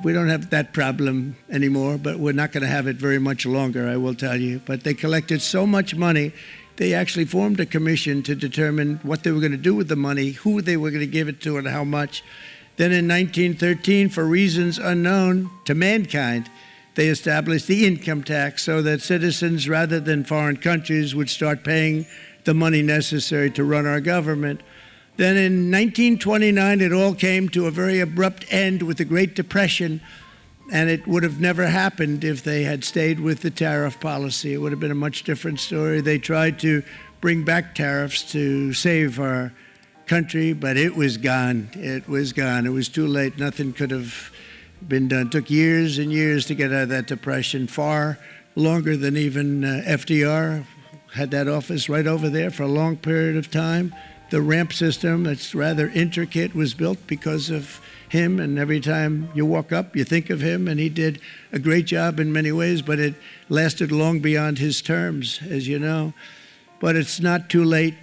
we don't have that problem anymore, but we're not going to have it very much longer, I will tell you. But they collected so much money, they actually formed a commission to determine what they were going to do with the money, who they were going to give it to, and how much. Then in 1913, for reasons unknown to mankind, they established the income tax so that citizens, rather than foreign countries, would start paying the money necessary to run our government. Then in 1929, it all came to a very abrupt end with the Great Depression, and it would have never happened if they had stayed with the tariff policy. It would have been a much different story. They tried to bring back tariffs to save our country, but it was gone. It was gone. It was too late. Nothing could have been done. It took years and years to get out of that depression, far longer than even FDR had that office right over there for a long period of time. The ramp system, that's rather intricate, was built because of him, and every time you walk up, you think of him, and he did a great job in many ways, but it lasted long beyond his terms, as you know. But it's not too late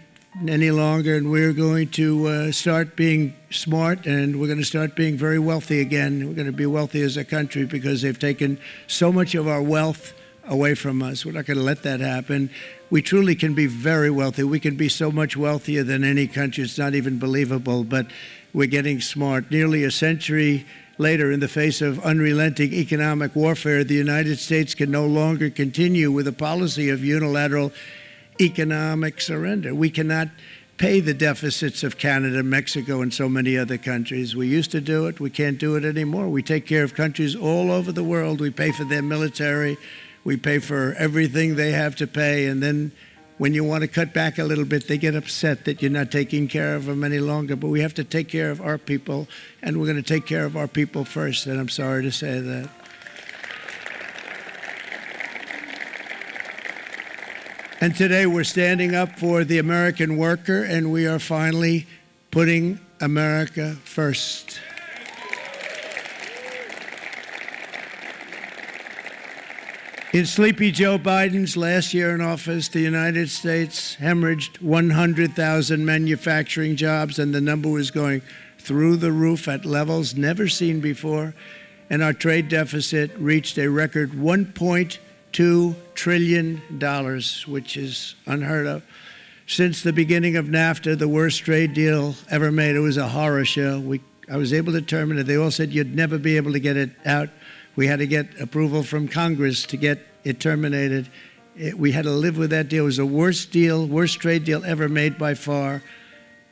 any longer, and we're going to start being smart, and we're going to start being very wealthy again. We're going to be wealthy as a country because they've taken so much of our wealth away from us. We're not going to let that happen. We truly can be very wealthy. We can be so much wealthier than any country. It's not even believable. But We're getting smart. Nearly a century later, in the face of unrelenting economic warfare, the United States can no longer continue with a policy of unilateral economic surrender. We cannot pay the deficits of Canada, Mexico, and so many other countries. We used to do it. We can't do it anymore. We take care of countries all over the world. We pay for their military. We pay for everything they have to pay. And then when you want to cut back a little bit, they get upset that you're not taking care of them any longer. But we have to take care of our people, and we're going to take care of our people first. And I'm sorry to say that. And today we're standing up for the American worker, and we are finally putting America first. In Sleepy Joe Biden's last year in office, the United States hemorrhaged 100,000 manufacturing jobs, and the number was going through the roof at levels never seen before. And our trade deficit reached a record $1.2 trillion, which is unheard of. Since the beginning of NAFTA, the worst trade deal ever made, it was a horror show. I was able to terminate it. They all said you'd never be able to get it out. We had to get approval from Congress to get it terminated. We had to live with that deal. It was the worst trade deal ever made by far.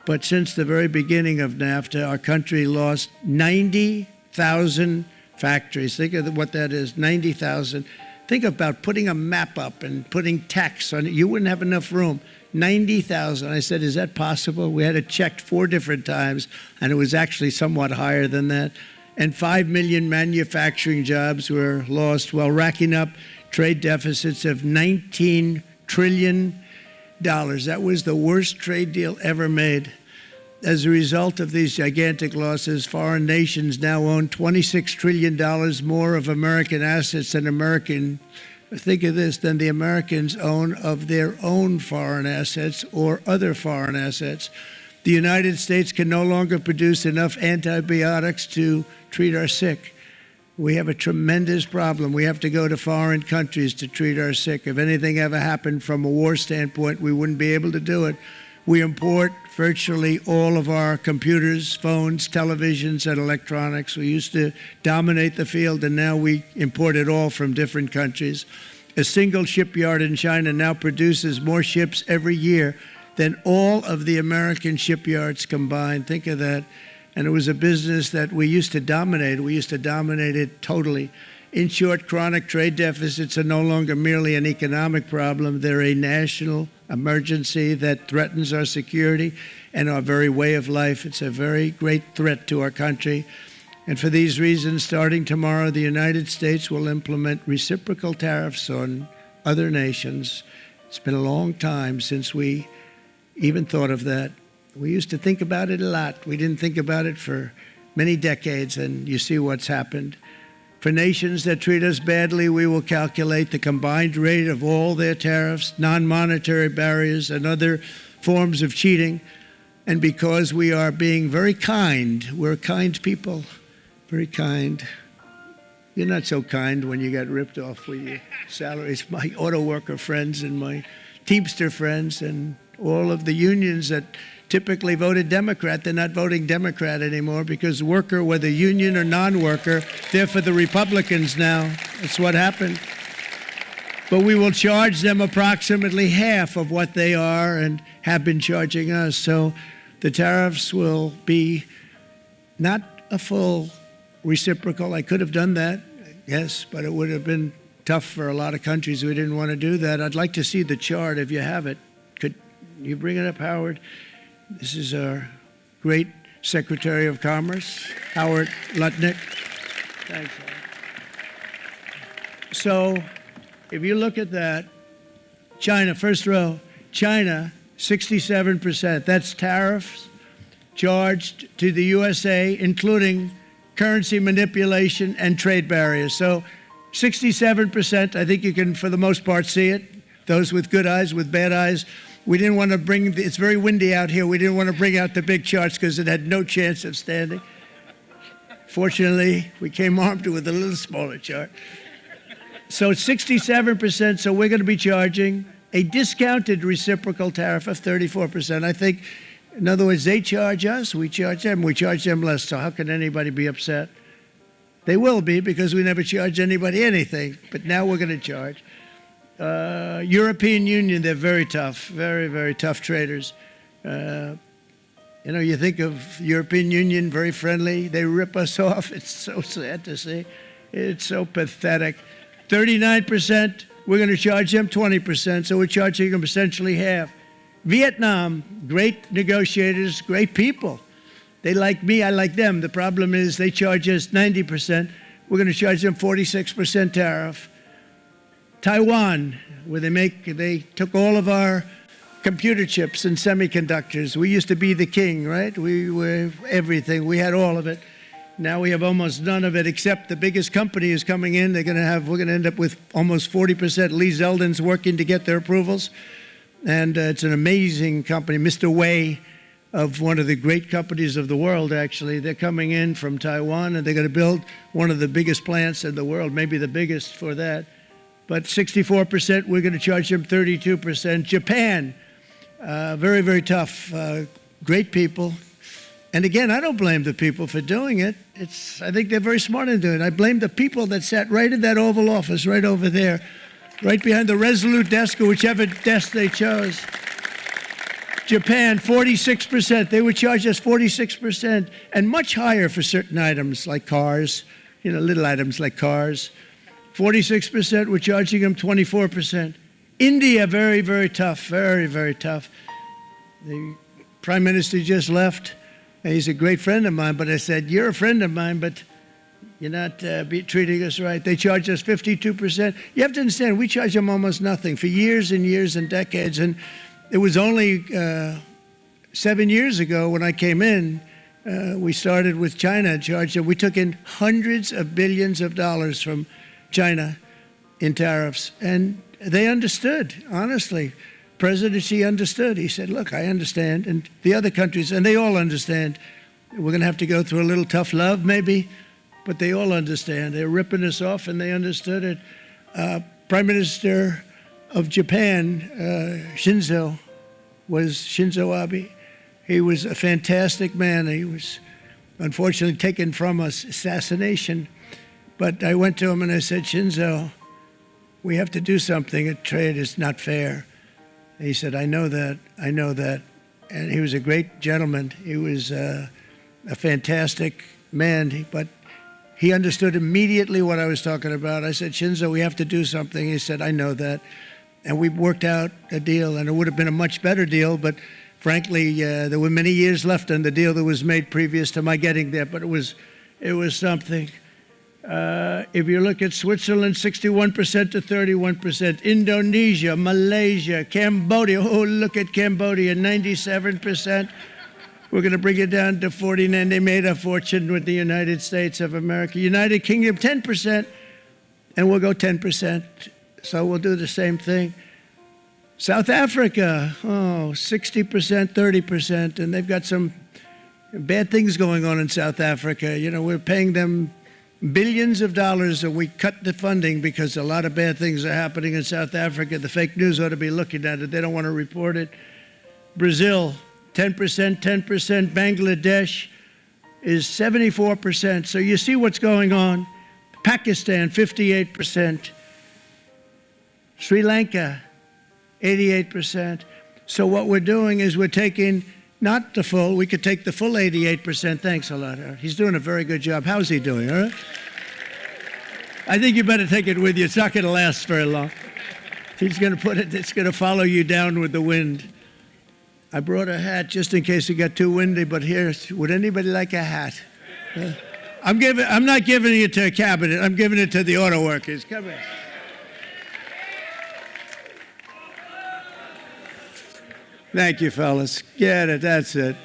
But since the very beginning of NAFTA, our country lost 90,000 factories. Think of what that is, 90,000. Think about putting a map up and putting tax on it. You wouldn't have enough room. 90,000. I said, is that possible? We had it checked 4 different times, and it was actually somewhat higher than that. And 5 million manufacturing jobs were lost while racking up trade deficits of $19 trillion. That was the worst trade deal ever made. As a result of these gigantic losses, foreign nations now own $26 trillion more of American assets than think of this, than the Americans own of their own foreign assets or other foreign assets. The United States can no longer produce enough antibiotics to treat our sick. We have a tremendous problem. We have to go to foreign countries to treat our sick. If anything ever happened from a war standpoint, we wouldn't be able to do it. We import virtually all of our computers, phones, televisions, and electronics. We used to dominate the field, and now we import it all from different countries. A single shipyard in China now produces more ships every year than all of the American shipyards combined. Think of that. And it was a business that we used to dominate. We used to dominate it totally. In short, chronic trade deficits are no longer merely an economic problem. They're a national emergency that threatens our security and our very way of life. It's a very great threat to our country. And for these reasons, starting tomorrow, the United States will implement reciprocal tariffs on other nations. It's been a long time since we even thought of that. We used to think about it a lot. We didn't think about it for many decades, and you see what's happened. For nations that treat us badly, we will calculate the combined rate of all their tariffs, non-monetary barriers, and other forms of cheating. And because we are being very kind, we're kind people, very kind. You're not so kind when you got ripped off with your salaries. My auto worker friends and my Teamster friends and all of the unions that typically voted Democrat, they're not voting Democrat anymore because worker, whether union or non-worker, they're for the Republicans now. That's what happened. But we will charge them approximately half of what they are and have been charging us. So the tariffs will be not a full reciprocal. I could have done that, yes, but it would have been tough for a lot of countries who didn't want to do that. I'd like to see the chart if you have it. Could you bring it up, Howard? This is our great Secretary of Commerce, Howard Lutnick. Thanks, Howard. So if you look at that, China, first row, China, 67%. That's tariffs charged to the USA, including currency manipulation and trade barriers. So 67%, I think you can, for the most part, see it. Those with good eyes, with bad eyes. We didn't want to bring, it's very windy out here. We didn't want to bring out the big charts because it had no chance of standing. Fortunately, we came armed with a little smaller chart. So it's 67%, so we're going to be charging a discounted reciprocal tariff of 34%. I think In other words, they charge us, we charge them less. So how can anybody be upset? They will be, because we never charge anybody anything, but now we're going to charge. European Union, they're very tough, very, very tough traders. You know, you think of European Union, very friendly. They rip us off. It's so sad to see. It's so pathetic. 39%, we're going to charge them 20%, so we're charging them essentially half. Vietnam, great negotiators, great people. They like me, I like them. The problem is they charge us 90%. We're going to charge them 46% tariff. Taiwan, where they took all of our computer chips and semiconductors. We used to be the king, right? We were everything. We had all of it. Now we have almost none of it, except the biggest company is coming in. We're going to end up with almost 40%. Lee Zeldin's working to get their approvals. And it's an amazing company. Mr. Wei, of one of the great companies of the world, actually. They're coming in from Taiwan, and they're going to build one of the biggest plants in the world, maybe the biggest for that. But 64%, we're going to charge them 32%. Japan, very, very tough, great people. And again, I don't blame the people for doing it. I think they're very smart in doing it. I blame the people that sat right in that Oval Office, right over there, right behind the Resolute desk or whichever desk they chose. Japan, 46%. They would charge us 46%, and much higher for certain items like cars, you know, little items like cars. 46%, we're charging them 24%. India, very, very tough, very, very tough. The Prime Minister just left. He's a great friend of mine, but I said, you're a friend of mine, but you're not treating us right. They charge us 52%. You have to understand, we charge them almost nothing for years and years and decades. And it was only 7 years ago when I came in, we started with China and charged them. We took in hundreds of billions of dollars from China in tariffs. And they understood, honestly. President Xi understood. He said, look, I understand. And the other countries, and they all understand. We're going to have to go through a little tough love, maybe, but they all understand. They're ripping us off, and they understood it. Prime Minister of Japan, Shinzo Abe. He was a fantastic man. He was unfortunately taken from us, assassination. But I went to him and I said, Shinzo, we have to do something. A trade is not fair. He said, I know that, I know that. And he was a great gentleman. He was a fantastic man, but he understood immediately what I was talking about. I said, Shinzo, we have to do something. He said, I know that. And we worked out a deal, and it would have been a much better deal, but frankly, there were many years left on the deal that was made previous to my getting there, but it was something. If you look at Switzerland, 61% to 31%. Indonesia, Malaysia, Cambodia. Oh, look at Cambodia, 97%. We're going to bring it down to 49. They made a fortune with the United States of America. United Kingdom, 10%, and we'll go 10%. So we'll do the same thing. South Africa, 60%, 30%, and they've got some bad things going on in South Africa. You know, we're paying them billions of dollars, and we cut the funding because a lot of bad things are happening in South Africa. The fake news ought to be looking at it. They don't want to report it. Brazil, 10%, 10%. Bangladesh is 74%. So you see what's going on. Pakistan, 58%. Sri Lanka, 88%. So what we're doing is we're taking not the full, we could take the full 88%. Thanks a lot, Aaron. He's doing a very good job. How's he doing, all right? I think you better take it with you. It's not going to last very long. He's going to put it, it's going to follow you down with the wind. I brought a hat just in case it got too windy, but here, would anybody like a hat? I'm not giving it to a cabinet. I'm giving it to the auto workers. Come here. Thank you, fellas. Get it. That's it.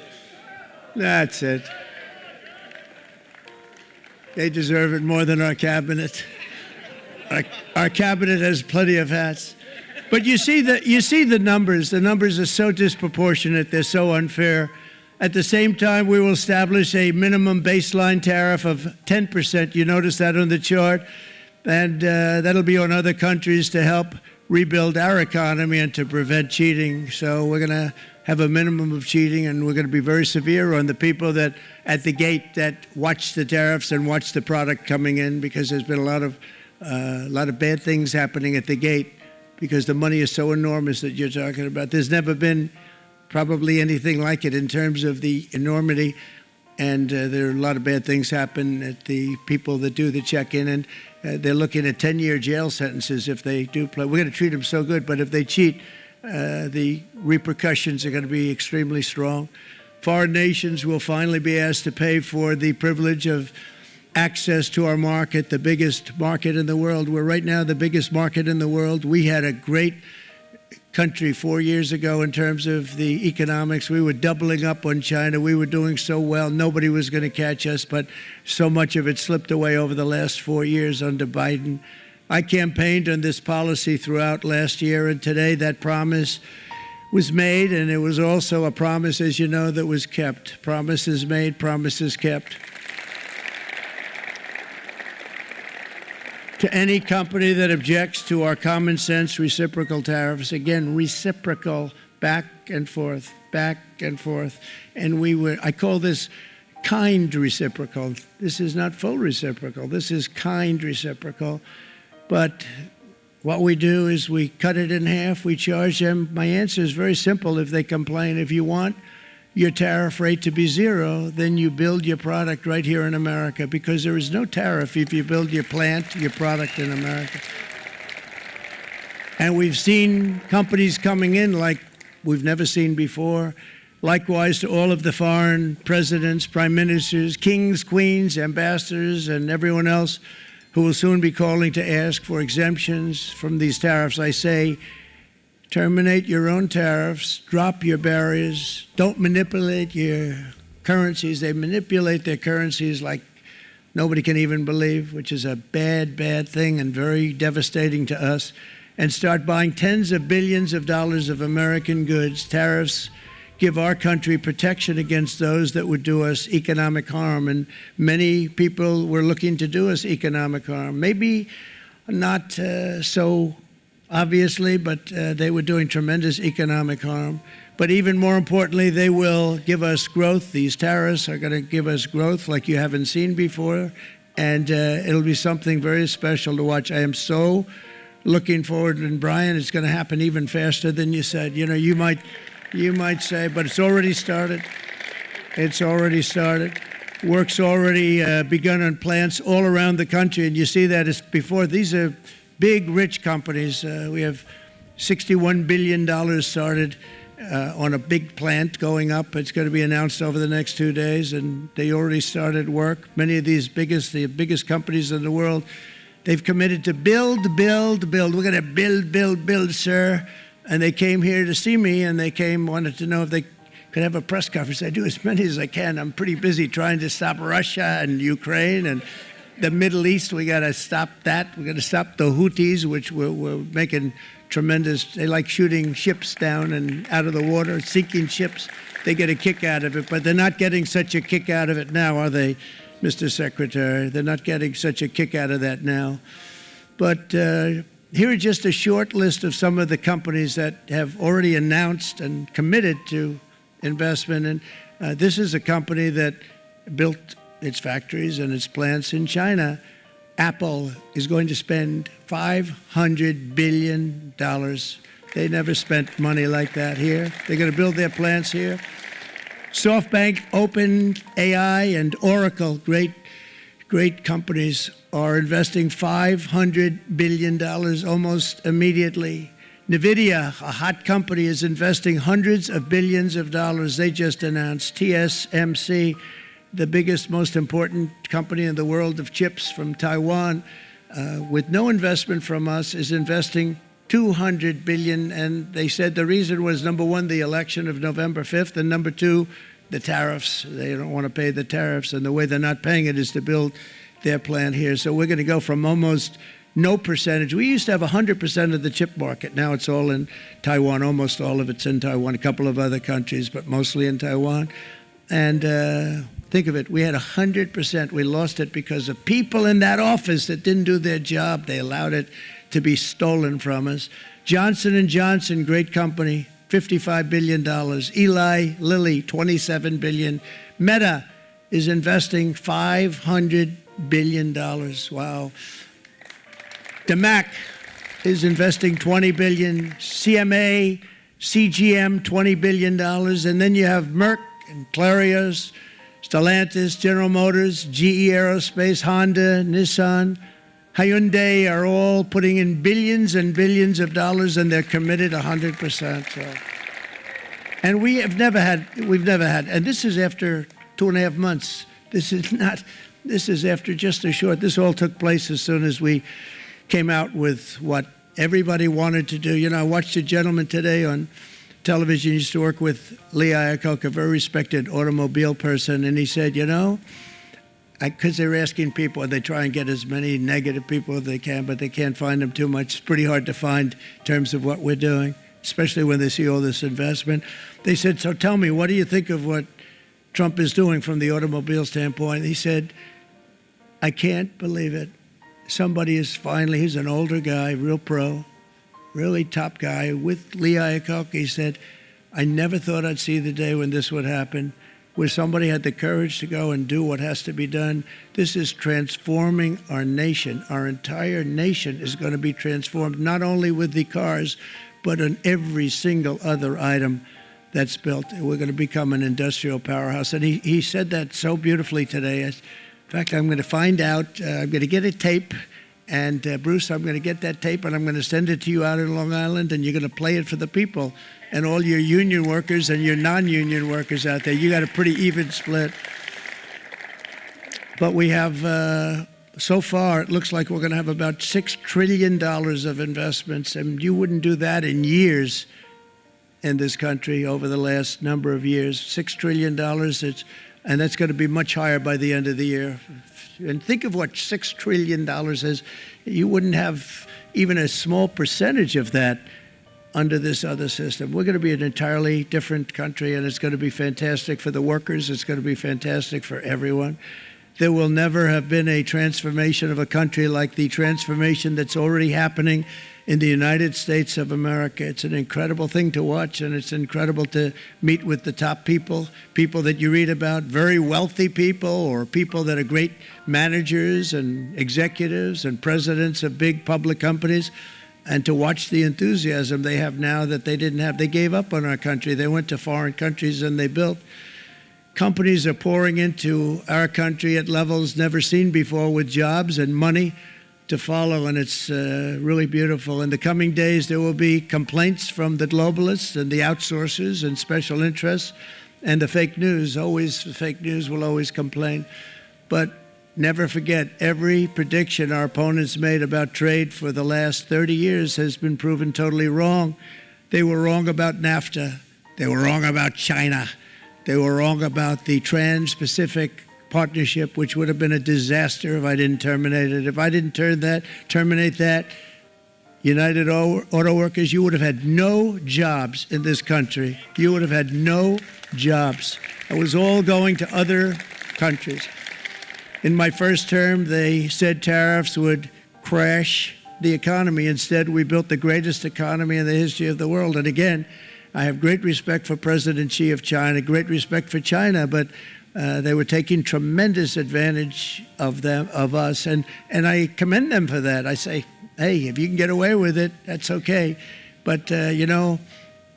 That's it. They deserve it more than our cabinet. Our cabinet has plenty of hats. But you see the numbers. The numbers are so disproportionate. They're so unfair. At the same time, we will establish a minimum baseline tariff of 10%. You notice that on the chart. And that'll be on other countries to help rebuild our economy and to prevent cheating. So we're going to have a minimum of cheating, and we're going to be very severe on the people that at the gate that watch the tariffs and watch the product coming in, because there's been a lot of bad things happening at the gate because the money is so enormous that you're talking about. There's never been probably anything like it in terms of the enormity, and there are a lot of bad things happen at the people that do the check-in, and they're looking at 10-year jail sentences if they do play. We're going to treat them so good, but if they cheat, the repercussions are going to be extremely strong. Foreign nations will finally be asked to pay for the privilege of access to our market, the biggest market in the world. We're right now the biggest market in the world. We had a great country 4 years ago in terms of the economics. We were doubling up on China. We were doing so well. Nobody was going to catch us, but so much of it slipped away over the last 4 years under Biden. I campaigned on this policy throughout last year, and today that promise was made, and it was also a promise, as you know, that was kept. Promises made, promises kept. To any company that objects to our common sense reciprocal tariffs, again, reciprocal, back and forth, back and forth. And I call this kind reciprocal. This is not full reciprocal. This is kind reciprocal. But what we do is we cut it in half, we charge them. My answer is very simple if they complain. If you want your tariff rate to be zero, then you build your product right here in America, because there is no tariff if you build your plant, your product in America. And we've seen companies coming in like we've never seen before. Likewise to all of the foreign presidents, prime ministers, kings, queens, ambassadors, and everyone else who will soon be calling to ask for exemptions from these tariffs. I say, terminate your own tariffs, drop your barriers, don't manipulate your currencies. They manipulate their currencies like nobody can even believe, which is a bad, bad thing and very devastating to us, and start buying tens of billions of dollars of American goods. Tariffs give our country protection against those that would do us economic harm, and many people were looking to do us economic harm. Maybe not so obviously, but they were doing tremendous economic harm. But even more importantly, they will give us growth. These tariffs are going to give us growth like you haven't seen before, and it'll be something very special to watch. I am so looking forward, and Brian, it's going to happen even faster than you said. You know, you might say, but it's already started. It's already started. Work's already begun on plants all around the country, and you see that as before. These are big, rich companies. We have $61 billion started on a big plant going up. It's going to be announced over the next 2 days, and they already started work. Many of these the biggest companies in the world, they've committed to build. We're going to build, sir. And they came here to see me, and they wanted to know if they could have a press conference. I do as many as I can. I'm pretty busy trying to stop Russia and Ukraine and the Middle East. We got to stop that. We got to stop the Houthis, which we're making tremendous. They like shooting ships down and out of the water, sinking ships. They get a kick out of it, but they're not getting such a kick out of it now, are they, Mr. Secretary? They're not getting such a kick out of that now. But here are just a short list of some of the companies that have already announced and committed to investment. And this is a company that built its factories and its plants in China. Apple is going to spend $500 billion. They never spent money like that here. They're going to build their plants here. SoftBank, OpenAI, and Oracle, great companies, are investing $500 billion almost immediately. NVIDIA, a hot company, is investing hundreds of billions of dollars. They just announced. TSMC, the biggest, most important company in the world of chips from Taiwan, with no investment from us, is investing $200 billion. And they said the reason was, number one, the election of November 5th, and number two, the tariffs. They don't want to pay the tariffs, and the way they're not paying it is to build their plant here. So we're going to go from almost no percentage. We used to have 100% of the chip market. Now it's all in Taiwan. Almost all of it's in Taiwan, a couple of other countries, but mostly in Taiwan. And think of it, we had 100%. We lost it because of people in that office that didn't do their job. They allowed it to be stolen from us. Johnson & Johnson, great company, $55 billion. Eli Lilly, $27 billion. Meta is investing $500 billion. Wow. DeMac is investing $20 billion. CMA, CGM, $20 billion. And then you have Merck and Clarios, Stellantis, General Motors, GE Aerospace, Honda, Nissan, Hyundai are all putting in billions and billions of dollars, and they're committed 100%. So. And we've never had, and this is after 2.5 months. This is after just a short, this all took place as soon as we came out with what everybody wanted to do. You know, I watched a gentleman today on television. He used to work with Lee Iacocca, a very respected automobile person, and he said, you know, because they're asking people, and they try and get as many negative people as they can, but they can't find them too much. It's pretty hard to find in terms of what we're doing, especially when they see all this investment. They said, so tell me, what do you think of what Trump is doing from the automobile standpoint? He said, I can't believe it. Somebody is finally, he's an older guy, real pro, really top guy, with Lee Iacocca. He said, I never thought I'd see the day when this would happen, where somebody had the courage to go and do what has to be done. This is transforming our nation. Our entire nation is going to be transformed, not only with the cars, but on every single other item that's built. We're going to become an industrial powerhouse. And he said that so beautifully today. In fact, I'm going to find out, I'm going to get a tape, and Bruce, I'm going to get that tape, and I'm going to send it to you out in Long Island, and you're going to play it for the people. And all your union workers and your non-union workers out there, you got a pretty even split. But we have, so far, it looks like we're going to have about $6 trillion of investments, and you wouldn't do that in years in this country over the last number of years. $6 trillion, and that's going to be much higher by the end of the year. And think of what $6 trillion is. You wouldn't have even a small percentage of that under this other system. We're going to be an entirely different country, and it's going to be fantastic for the workers. It's going to be fantastic for everyone. There will never have been a transformation of a country like the transformation that's already happening in the United States of America. It's an incredible thing to watch, and it's incredible to meet with the top people that you read about, very wealthy people, or people that are great managers and executives and presidents of big public companies, and to watch the enthusiasm they have now that they didn't have. They gave up on our country. They went to foreign countries and they built. Companies are pouring into our country at levels never seen before, with jobs and money to follow, and it's really beautiful. In the coming days, there will be complaints from the globalists and the outsourcers and special interests and the fake news. Always, the fake news will always complain. But never forget, every prediction our opponents made about trade for the last 30 years has been proven totally wrong. They were wrong about NAFTA. They were wrong about China. They were wrong about the Trans-Pacific Partnership, which would have been a disaster if I didn't terminate it. If I didn't terminate that, United Auto Workers, you would have had no jobs in this country. You would have had no jobs. It was all going to other countries. In my first term, they said tariffs would crash the economy. Instead, we built the greatest economy in the history of the world. And again, I have great respect for President Xi of China, great respect for China, but they were taking tremendous advantage of us, and I commend them for that. I say, hey, if you can get away with it, that's okay. But, you know,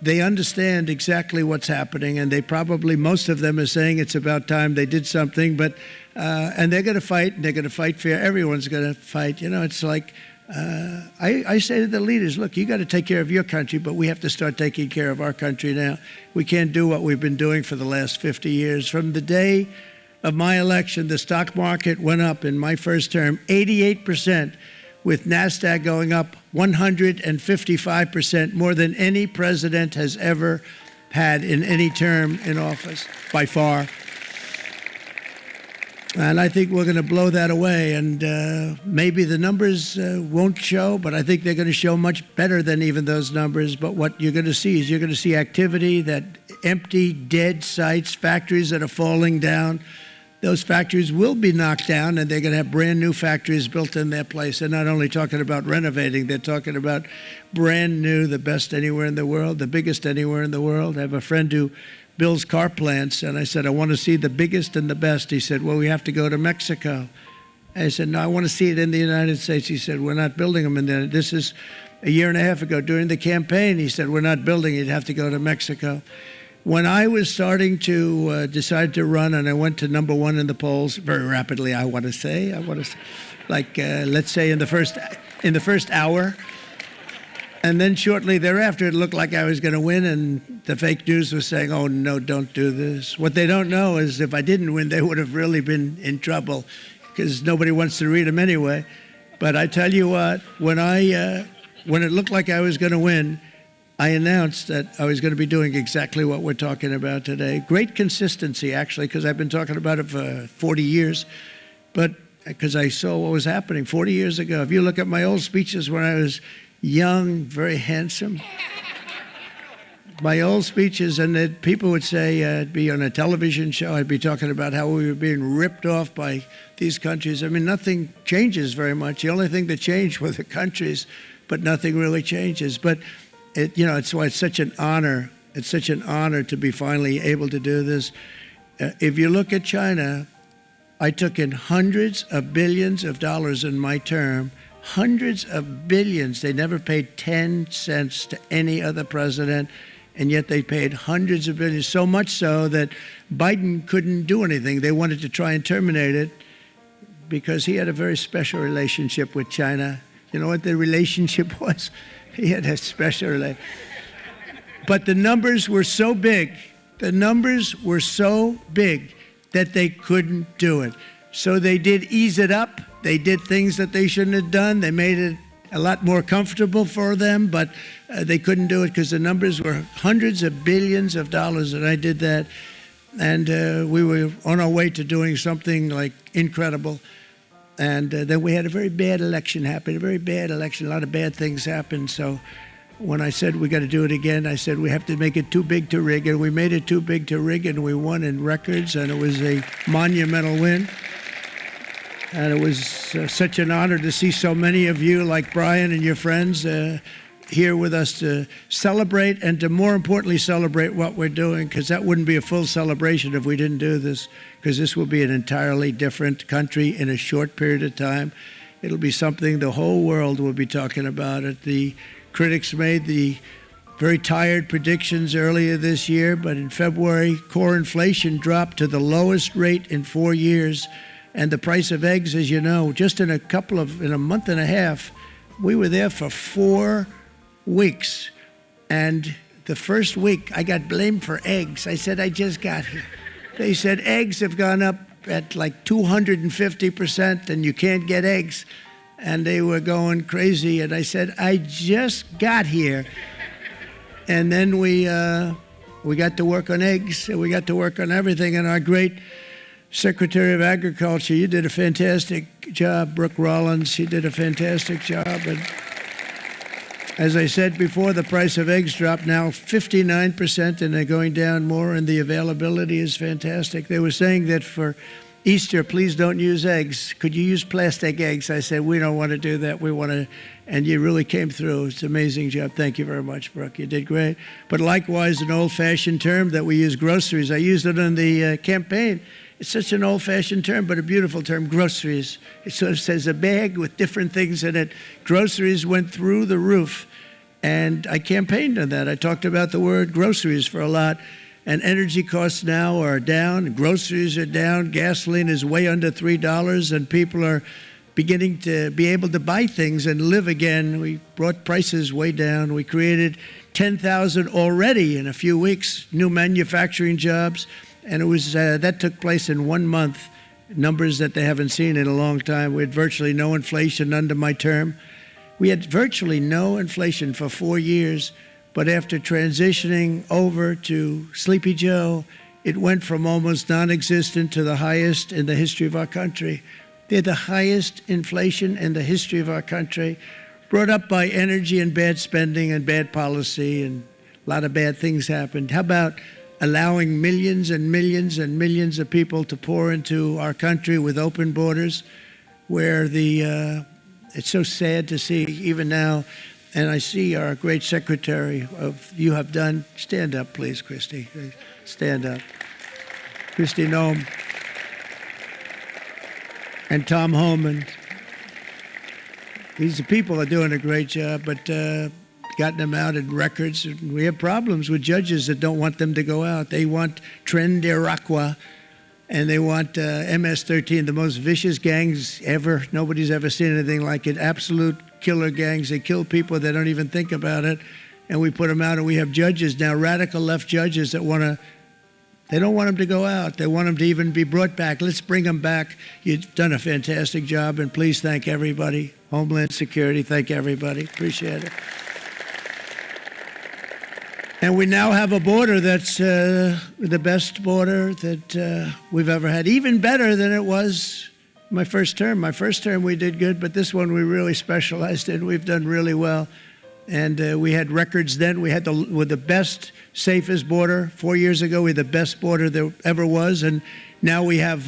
they understand exactly what's happening, and they probably, most of them are saying it's about time they did something, but, and they're going to fight, and they're going to fight fair. Everyone's going to fight. You know, it's like, I say to the leaders, look, you got to take care of your country, but we have to start taking care of our country now. We can't do what we've been doing for the last 50 years. From the day of my election, the stock market went up in my first term 88%, with NASDAQ going up 155%, more than any president has ever had in any term in office, by far. And I think we're going to blow that away, and maybe the numbers won't show, but I think they're going to show much better than even those numbers. But what you're going to see is you're going to see activity, that empty, dead sites, factories that are falling down, those factories will be knocked down, and they're going to have brand new factories built in their place. They're not only talking about renovating, they're talking about brand new, the best anywhere in the world, the biggest anywhere in the world. I have a friend who builds car plants, and I said, I want to see the biggest and the best. He said, well, we have to go to Mexico. I said, no, I want to see it in the United States. He said, we're not building them in there. This is a year and a half ago during the campaign. He said, we're not building it. You'd have to go to Mexico. When I was starting to decide to run, and I went to number one in the polls very rapidly, I want to say, like, let's say in the first hour. And then shortly thereafter, it looked like I was going to win, and the fake news was saying, oh, no, don't do this. What they don't know is if I didn't win, they would have really been in trouble, because nobody wants to read them anyway. But I tell you what, when it looked like I was going to win, I announced that I was going to be doing exactly what we're talking about today. Great consistency, actually, because I've been talking about it for 40 years, but because I saw what was happening 40 years ago. If you look at my old speeches when I was young, very handsome, my old speeches, and that people would say, I'd be on a television show, I'd be talking about how we were being ripped off by these countries. I mean, nothing changes very much. The only thing that changed were the countries, but nothing really changes. But it's why it's such an honor. It's such an honor to be finally able to do this. If you look at China, I took in hundreds of billions of dollars in my term, hundreds of billions. They never paid 10 cents to any other president, and yet they paid hundreds of billions, so much so that Biden couldn't do anything. They wanted to try and terminate it because he had a very special relationship with China. You know what the relationship was? He had a special relationship. But the numbers were so big, that they couldn't do it. So they did ease it up. They did things that they shouldn't have done. They made it a lot more comfortable for them, but they couldn't do it because the numbers were hundreds of billions of dollars, and I did that. And we were on our way to doing something like incredible. And then we had a very bad election happen, a lot of bad things happened. So when I said we got to do it again, I said we have to make it too big to rig. And we made it too big to rig, and we won in records, and it was a monumental win. And it was such an honor to see so many of you, like Brian and your friends, here with us to celebrate, and to more importantly celebrate what we're doing, because that wouldn't be a full celebration if we didn't do this, because this will be an entirely different country in a short period of time. It'll be something the whole world will be talking about it. The critics made the very tired predictions earlier this year, but in February, core inflation dropped to the lowest rate in 4 years, and the price of eggs, as you know, just in a month and a half, we were there for 4 weeks. And the first week, I got blamed for eggs. I said, I just got here. They said eggs have gone up at like 250%, and you can't get eggs. And they were going crazy. And I said, I just got here. And then we got to work on eggs, and we got to work on everything. And our great Secretary of Agriculture, you did a fantastic job. Brooke Rollins, she did a fantastic job. And as I said before, the price of eggs dropped now 59%, and they're going down more, and the availability is fantastic. They were saying that for Easter, please don't use eggs. Could you use plastic eggs? I said, we don't want to do that. We want to, and you really came through. It's an amazing job. Thank you very much, Brooke. You did great. But likewise, an old-fashioned term that we use, groceries. I used it in the campaign. It's such an old-fashioned term, but a beautiful term, groceries. It sort of says a bag with different things in it. Groceries went through the roof, and I campaigned on that. I talked about the word groceries for a lot, and energy costs now are down, groceries are down, gasoline is way under $3, and people are beginning to be able to buy things and live again. We brought prices way down. We created 10,000 already in a few weeks, new manufacturing jobs. And it was that took place in 1 month, numbers that they haven't seen in a long time. We had virtually no inflation under my term. We had virtually no inflation for 4 years, but after transitioning over to Sleepy Joe, it went from almost non-existent to the highest in the history of our country. They're the highest inflation in the history of our country, brought up by energy and bad spending and bad policy, and a lot of bad things happened. How about allowing millions and millions and millions of people to pour into our country with open borders, where it's so sad to see even now. And I see our great secretary you have done. Stand up, please, Christy. Stand up. Christy Noem and Tom Homan. These people are doing a great job, but gotten them out in records. We have problems with judges that don't want them to go out. They want Tren de Araqua, and they want MS-13, the most vicious gangs ever. Nobody's ever seen anything like it. Absolute killer gangs. They kill people. They don't even think about it. And we put them out, and we have judges now, radical left judges that they don't want them to go out. They want them to even be brought back. Let's bring them back. You've done a fantastic job, and please thank everybody. Homeland Security, thank everybody. Appreciate it. And we now have a border that's the best border that we've ever had, even better than it was my first term. My first term we did good, but this one we really specialized in. We've done really well. And we had records then. We had the best, safest border. 4 years ago, we had the best border there ever was. And now we have,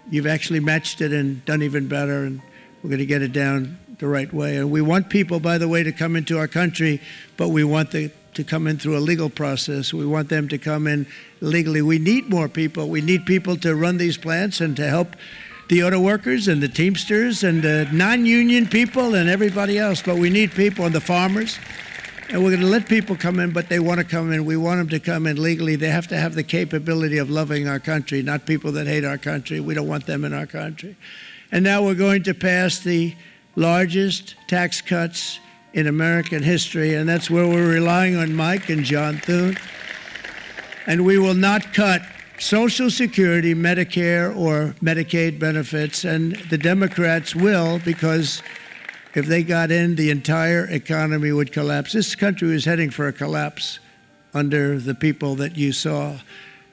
you've actually matched it and done even better. And we're going to get it down the right way. And we want people, by the way, to come into our country, but we want to come in through a legal process. We want them to come in legally. We need more people. We need people to run these plants and to help the auto workers and the Teamsters and the non-union people and everybody else. But we need people, and the farmers. And we're going to let people come in, but they want to come in. We want them to come in legally. They have to have the capability of loving our country, not people that hate our country. We don't want them in our country. And now we're going to pass the largest tax cuts in American history, and that's where we're relying on Mike and John Thune. And we will not cut Social Security, Medicare, or Medicaid benefits, and the Democrats will, because if they got in, the entire economy would collapse. This country was heading for a collapse under the people that you saw.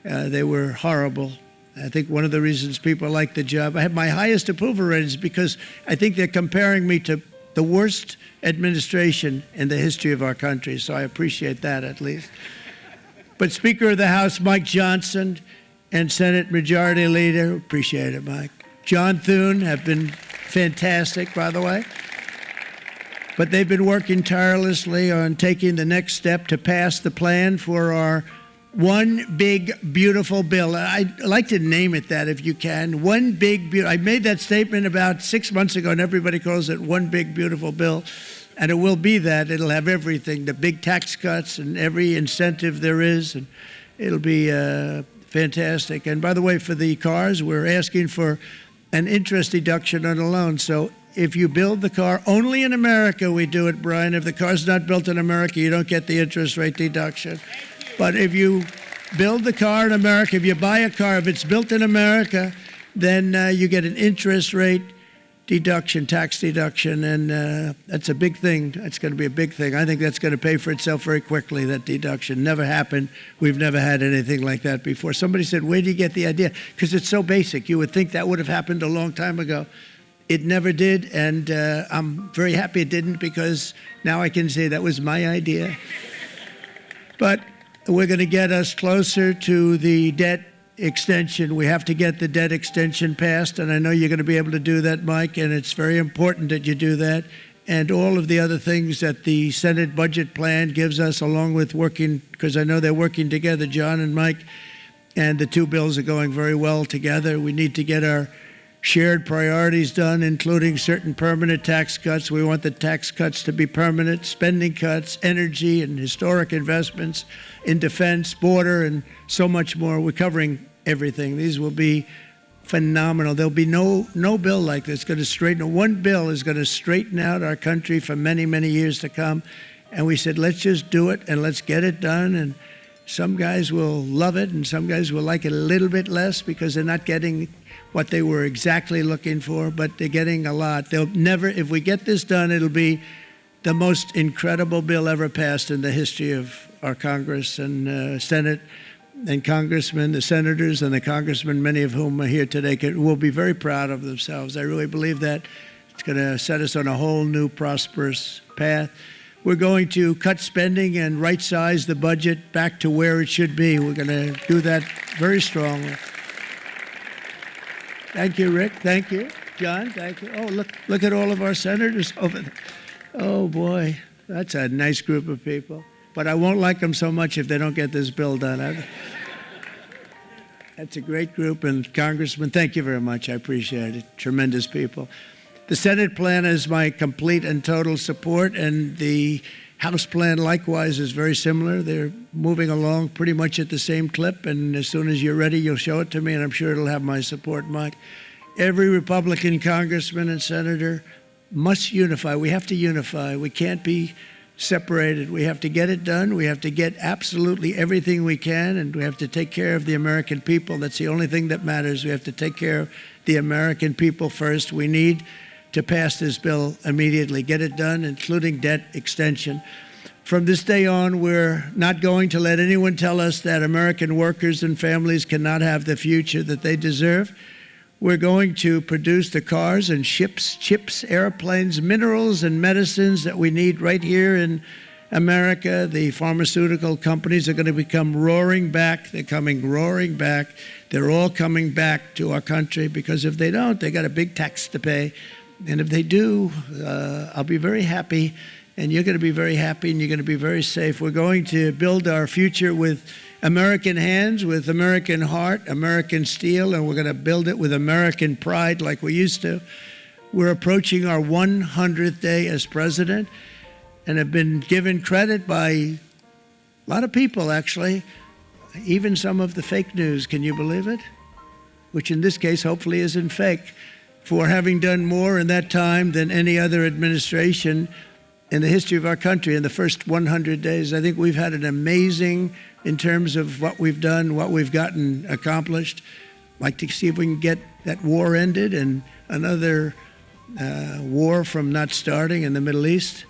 They were horrible. I think one of the reasons people like the job, I have my highest approval ratings because I think they're comparing me to the worst administration in the history of our country, so I appreciate that at least. But Speaker of the House Mike Johnson and Senate Majority Leader, appreciate it, Mike. John Thune have been fantastic, by the way. But they've been working tirelessly on taking the next step to pass the plan for our one big, beautiful bill. I'd like to name it that if you can. One big, beautiful. I made that statement about 6 months ago, and everybody calls it one big, beautiful bill. And it will be that. It'll have everything, the big tax cuts and every incentive there is. And it'll be fantastic. And by the way, for the cars, we're asking for an interest deduction on a loan. So if you build the car, only in America we do it, Brian. If the car's not built in America, you don't get the interest rate deduction. But if you build the car in America, if you buy a car, if it's built in America, then you get an interest rate deduction, tax deduction, and that's a big thing. That's going to be a big thing. I think that's going to pay for itself very quickly, that deduction. Never happened. We've never had anything like that before. Somebody said, where do you get the idea? Because it's so basic. You would think that would have happened a long time ago. It never did, and I'm very happy it didn't, because now I can say that was my idea. But we're going to get us closer to the debt extension. We have to get the debt extension passed, and I know you're going to be able to do that, Mike, and it's very important that you do that. And all of the other things that the Senate budget plan gives us, along with working, because I know they're working together, John and Mike, and the two bills are going very well together. We need to get our shared priorities done, including certain permanent tax cuts. We want the tax cuts to be permanent, spending cuts, energy and historic investments in defense, border, and so much more. We're covering everything. These will be phenomenal. There'll be no bill like this going to straighten. One bill is going to straighten out our country for many, many years to come. And we said, let's just do it and let's get it done. And some guys will love it and some guys will like it a little bit less because they're not getting what they were exactly looking for, but they're getting a lot. They'll never, if we get this done, it'll be the most incredible bill ever passed in the history of our Congress and Senate and congressmen, the senators and the congressmen, many of whom are here today, will be very proud of themselves. I really believe that. It's going to set us on a whole new prosperous path. We're going to cut spending and right-size the budget back to where it should be. We're going to do that very strongly. Thank you, Rick. Thank you. John, thank you. Oh, look at all of our senators over there. Oh, boy, that's a nice group of people. But I won't like them so much if they don't get this bill done. That's a great group, and Congressman, thank you very much. I appreciate it. Tremendous people. The Senate plan has my complete and total support, and the House plan likewise is very similar. They're moving along pretty much at the same clip, and as soon as you're ready, you'll show it to me, and I'm sure it'll have my support, Mike. Every Republican congressman and senator must unify. We have to unify. We can't be separated. We have to get it done. We have to get absolutely everything we can, and we have to take care of the American people. That's the only thing that matters. We have to take care of the American people first. We need to pass this bill immediately, get it done, including debt extension. From this day on, we're not going to let anyone tell us that American workers and families cannot have the future that they deserve. We're going to produce the cars and ships, chips, airplanes, minerals, and medicines that we need right here in America. The pharmaceutical companies are going to become roaring back. They're coming roaring back. They're all coming back to our country, because if they don't, they got a big tax to pay. And if they do, I'll be very happy, and you're going to be very happy, and you're going to be very safe. We're going to build our future with American hands, with American heart, American steel, and we're going to build it with American pride like we used to. We're approaching our 100th day as president, and have been given credit by a lot of people, actually, even some of the fake news, can you believe it? Which in this case hopefully isn't fake, for having done more in that time than any other administration in the history of our country in the first 100 days. I think we've had an amazing, in terms of what we've done, what we've gotten accomplished. I'd like to see if we can get that war ended and another war from not starting in the Middle East.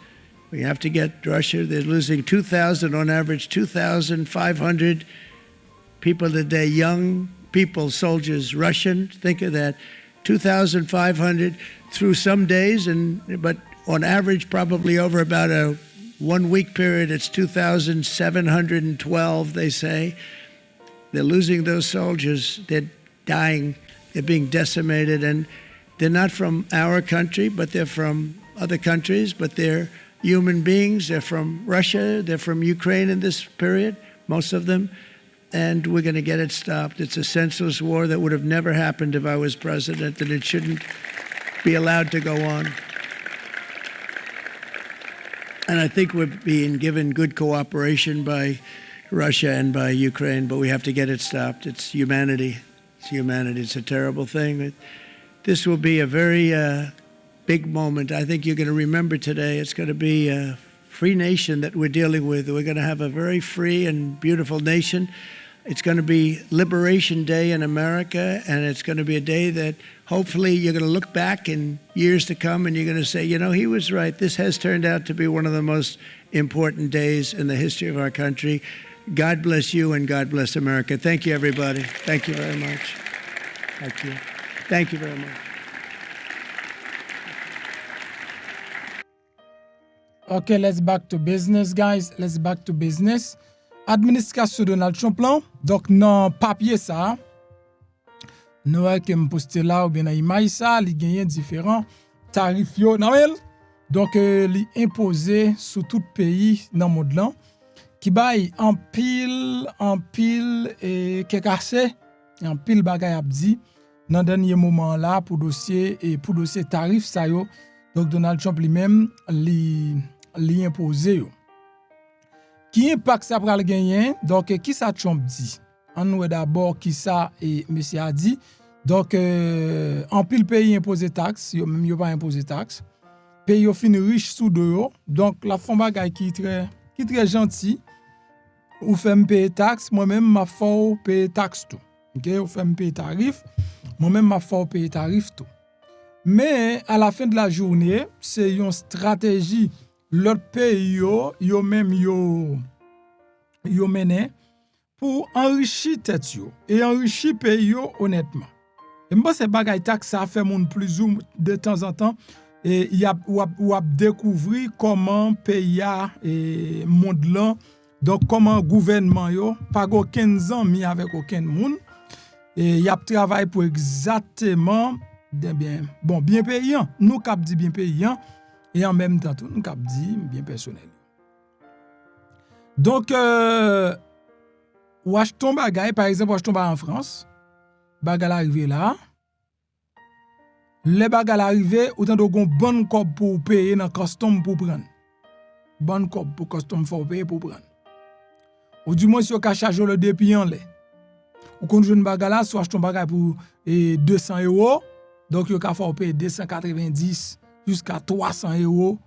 We have to get Russia. They're losing 2,000 on average, 2,500 people a day, young people, soldiers, Russian. Think of that. 2,500 through some days, but on average, probably over about a 1 week period, it's 2,712, they say. They're losing those soldiers. They're dying. They're being decimated. And they're not from our country, but they're from other countries, but they're human beings. They're from Russia. They're from Ukraine in this period, most of them. And we're going to get it stopped. It's a senseless war that would have never happened if I was president, and it shouldn't be allowed to go on. And I think we're being given good cooperation by Russia and by Ukraine, but we have to get it stopped. It's humanity. It's humanity. It's a terrible thing. This will be a very big moment. I think you're going to remember today. It's going to be a free nation that we're dealing with. We're going to have a very free and beautiful nation. It's going to be Liberation Day in America, and it's going to be a day that hopefully you're going to look back in years to come and you're going to say, you know, he was right. This has turned out to be one of the most important days in the history of our country. God bless you and God bless America. Thank you, everybody. Thank you very much. Thank you. Thank you very much. Okay, let's back to business, guys. Let's back to business. Administration Donald Trump là, donc dans papier ça, nous que me poster là ou bien dans image ça, li gagne différents tarifs yo nan el. Donc li imposé sur tout pays dans monde là qui bail en pile et que cassé, en pile bagay ap di dans dernier moment là pour dossier tarif ça yo. Donc Donald Trump lui-même li imposé yo. Qui impact ça pral gagner? Donc qui ça Trump dit? On nous d'abord qui ça et monsieur a dit. Donc en pile pays imposer taxe, yo même yo pas imposer taxe. Pays yo fin riche sous de yo. Donc la fond bagay qui très gentil. Ou fait me payer taxe, moi-même m'a faut payer taxe tout. OK, ou fait me payer tarif, moi-même m'a faut payer tarif tout. Mais à la fin de la journée, c'est une stratégie l'autre pays yo mené pour enrichir tête yo et enrichir pays yo honnêtement. Et moi c'est bagay taxe ça fait moun plus ou de temps en temps et y a ou a découvrir comment pays et monde là donc comment gouvernement yo pas aucun ami avec aucun monde et y a travail pour exactement bien payant nous cap dit bien payant et en même temps tout nous cap dit bien personnel. Donc ou acheton bagay par exemple acheton en France bagay arrivé là les bagay arrivé autant de gon bonne cob pour payer dans custom pour prendre bonne cob pour custom faut payer pour prendre ou du moins si on ka charger le depuis en lait ou qu'on joue bagay là soit acheton bagay pour 200 €. Donc, il faut payer 290 jusqu'à 300 €.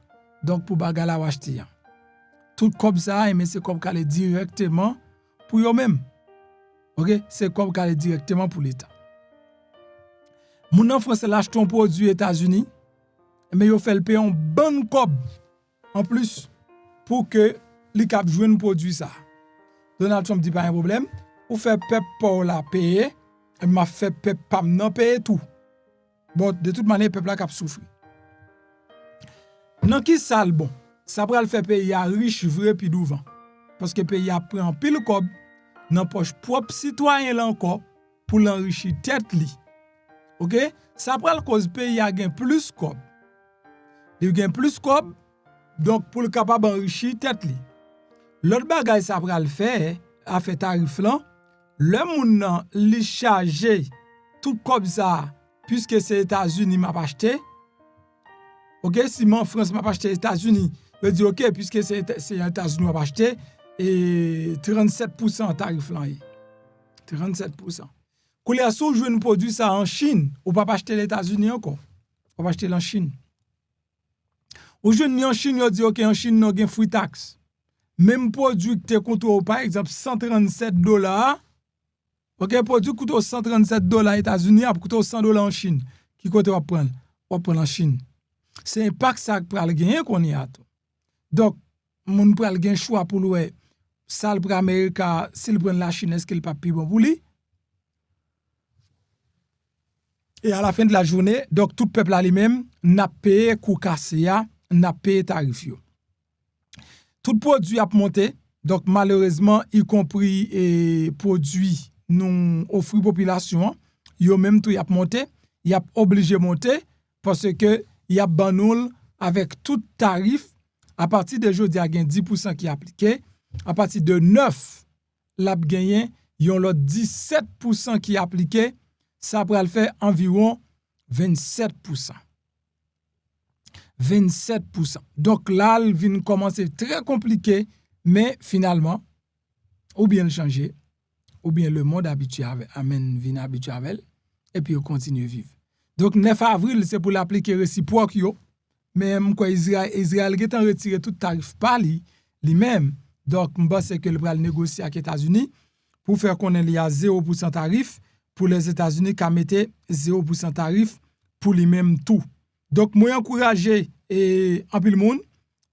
Donc, pour bagay la acheter. Tout comme ça, mais c'est comme qu'elle est directement pour eux-mêmes. OK? C'est comme qu'elle est directement pour l'État. Mon en France, l'achète un produit aux États-Unis, mais il fait le payer en bonne cob en plus pour que les cap jouent un produit ça. Donald Trump dit pas un problème. Ou fait peuple pour la payer, et m'a fait peuple pas non payer tout. Bon, de toute manière, le peuple a souffert. Non, qui ça le bon? Ça va le faire pays à riche, vrai, puis devant. Parce que le pays a pris un pile cob dans poche propre citoyen là encore pour l'enrichir tête li. OK? Ça va le cause pays a gain plus cob. Il gain plus cob, donc pour le capable enrichir tête li. L'autre bagage ça va le faire, a fait tarif là, le moun nan li charger tout comme ça. Puisque c'est États-Unis m'a acheté. OK, si en France m'a acheté États-Unis, je dis OK puisque c'est États-Unis m'a acheté et 37% tarif là. 37%. Quand les sous jouent produit ça en Chine, ou pas acheter les États-Unis encore. On va acheter en Chine. Ou jeune en Chine, on dit OK en Chine non gen free tax. Même produit que te coûte par exemple $137. OK, produit coûte $137 États-Unis, après coûte $100 en Chine. Qui côté va prendre? On prend en Chine. C'est impact ça pral gagner qu'on y a. Donc, moun pral gen choix pour louer ça pour Amérique, s'il prend la Chine, est-ce qu'il pas plus bon pour lui? Et à la fin de la journée, donc tout peuple à lui-même n'a payé coût cassé, n'a payé tarif yo. Tout produit a monté, donc malheureusement y compris et produits nous offrir population yo même tout y a monté y a obligé monter parce que y a banoul avec tout tarif à partir de jeudi a gain 10% qui appliqué à partir de 9 l'a gagné yon l'autre 17% qui appliqué ça va le faire environ 27%. 27%. Donc là il vient commencer très compliqué mais finalement ou bien changer ou bien le monde habitué amène vin habitué avec et puis on continue à vivre. Donc 9 avril c'est pour l'appliquer réciproque yo même quoi Israël a retiré tout tarif par lui-même. Donc me pense que le va négocier avec les États-Unis pour faire connaître il y a 0% tarif pour les États-Unis qui mettent 0% tarif pour lui-même tout. Donc moi encourager et en pile monde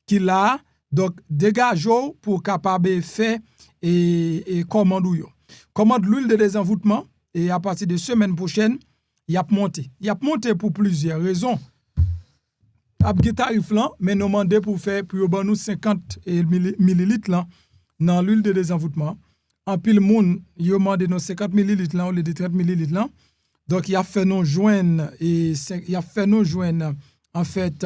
qui là donc dégageons pour capable faire et commande yo. Commande l'huile de désenvoûtement et à partir de semaine prochaine, il a monté. Il a monté pour plusieurs raisons. A tarif là, mais nous demandé pour faire pour nous 50 millilitres là dans l'huile de désenvoûtement. En pile monde, il a demandé nos 50 millilitres là au lieu de 30 millilitres là. Donc il a fait nous joindre en fait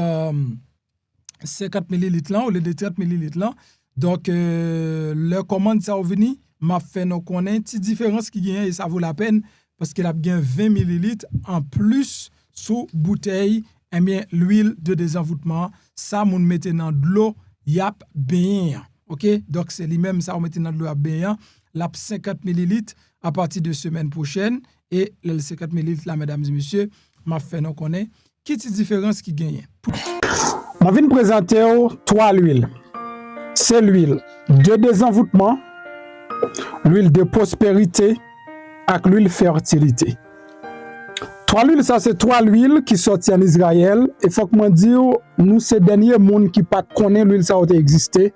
50 millilitres là au lieu de 30 millilitres là. Donc le commande ça venu m'a fait nous connaître petite différence qui gagne et ça vaut la peine parce qu'il a bien 20 millilitres en plus sous bouteille et bien l'huile de désenvoûtement ça moun mette dans de l'eau yap bien. OK, donc c'est lui-même ça on mette dans de l'eau bien la 50 millilitres à partir de semaine prochaine et les 50 millilitres là mesdames et messieurs m'a fait nous connaître qui petite différence qui gagne. Je viens présenter trois huiles. C'est l'huile de désenvoûtement, l'huile de prospérité et l'huile fertilité. Trois huiles, ça c'est trois huiles qui sortent en Israël. Et faut que moi dire, nous ces derniers monde qui pas connaît l'huile ça a existé.